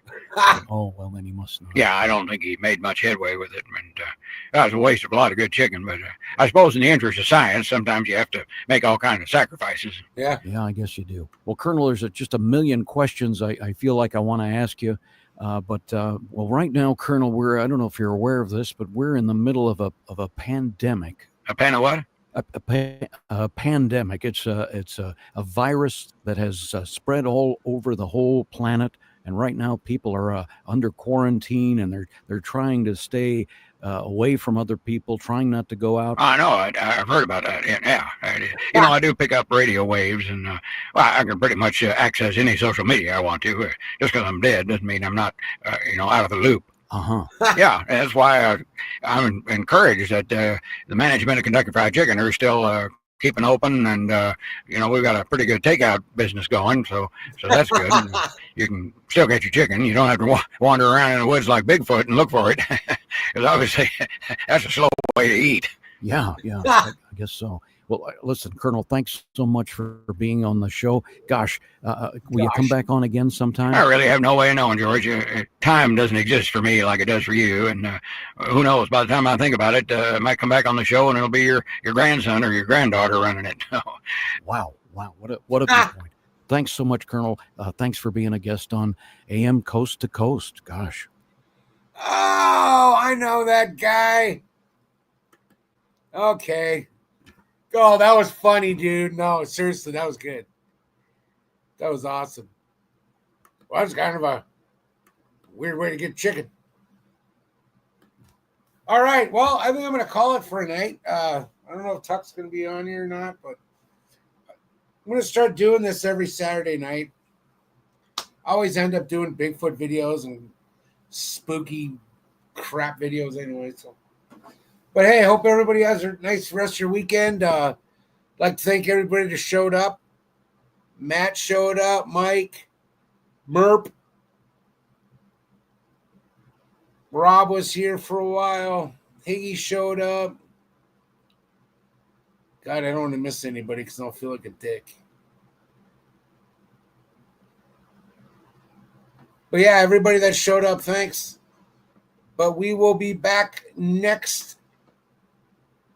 oh, well, then he must know. Yeah, I don't think he made much headway with it, and that was a waste of a lot of good chicken, but I suppose in the interest of science, sometimes you have to make all kinds of sacrifices. Yeah, I guess you do. Well, Colonel, there's just a million questions I feel like I want to ask you, but right now, Colonel, I don't know if you're aware of this, but we're in the middle of a pandemic. A pan of what? A pandemic. It's a virus that has spread all over the whole planet, and right now people are under quarantine, and they're trying to stay away from other people, trying not to go out. I know. I've heard about that. Yeah. I do pick up radio waves, and I can pretty much access any social media I want to. Just because I'm dead doesn't mean I'm not, out of the loop. Yeah, that's why I'm encouraged that the management of Kentucky Fried Chicken are still keeping open, and we've got a pretty good takeout business going, so that's good. You can still get your chicken. You don't have to wander around in the woods like Bigfoot and look for it, because obviously that's a slow way to eat. Yeah, I guess so. Well, listen, Colonel, thanks so much for being on the show. Gosh, will you come back on again sometime? I really have no way of knowing, George. Time doesn't exist for me like it does for you, and who knows? By the time I think about it, I might come back on the show, and it'll be your grandson or your granddaughter running it. Wow, what a good point. Thanks so much, Colonel. Thanks for being a guest on AM Coast to Coast. Gosh. Oh, I know that guy. Okay. Oh, that was funny, dude. No, seriously, that was good. That was awesome. Well, that's kind of a weird way to get chicken. All right. Well, I think I'm going to call it for a night. I don't know if Tuck's going to be on here or not, but I'm going to start doing this every Saturday night. I always end up doing Bigfoot videos and spooky crap videos anyway. So, but hey, I hope everybody has a nice rest of your weekend. I'd like to thank everybody that showed up. Matt showed up, Mike, Merp. Rob was here for a while. Higgy showed up. God, I don't want to miss anybody because I'll feel like a dick. But yeah, everybody that showed up, thanks. But we will be back next.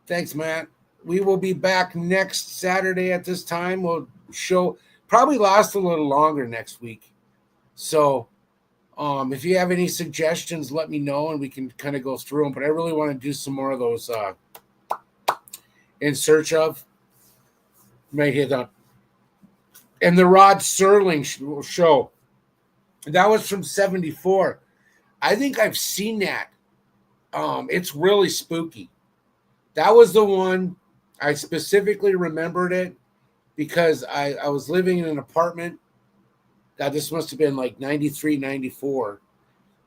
Thanks, Matt. We will be back next Saturday at this time. We'll show, probably last a little longer next week. So if you have any suggestions, let me know and we can kind of go through them. But I really want to do some more of those In Search Of. Might hit up. And the Rod Serling show. That was from 74. I think I've seen that. It's really spooky. That was the one I specifically remembered it because I was living in an apartment. God, this must have been like 93, 94.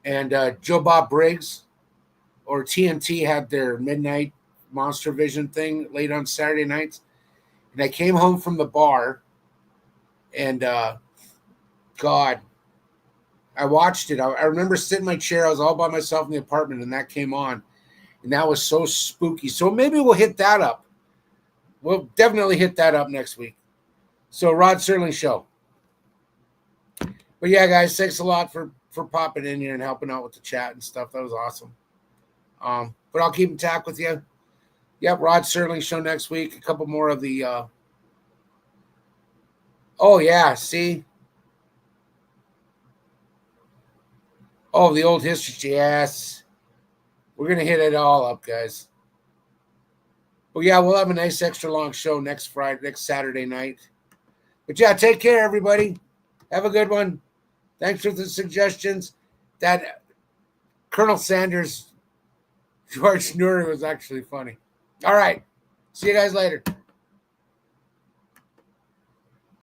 And Joe Bob Briggs or TNT had their midnight Monster Vision thing late on Saturday nights. And I came home from the bar and God, I watched it. I remember sitting in my chair. I was all by myself in the apartment and that came on. And that was so spooky. So maybe we'll hit that up. We'll definitely hit that up next week. So Rod Serling show. But yeah, guys, thanks a lot for popping in here and helping out with the chat and stuff. That was awesome. But I'll keep in touch with you. Yep, Rod Serling show next week. A couple more of the oh yeah, see? Oh, the old history. Yes. We're gonna hit it all up, guys. Well, yeah, we'll have a nice extra long show next Saturday night. But yeah, take care, everybody. Have a good one. Thanks for the suggestions. That Colonel Sanders, George Noory was actually funny. All right. See you guys later.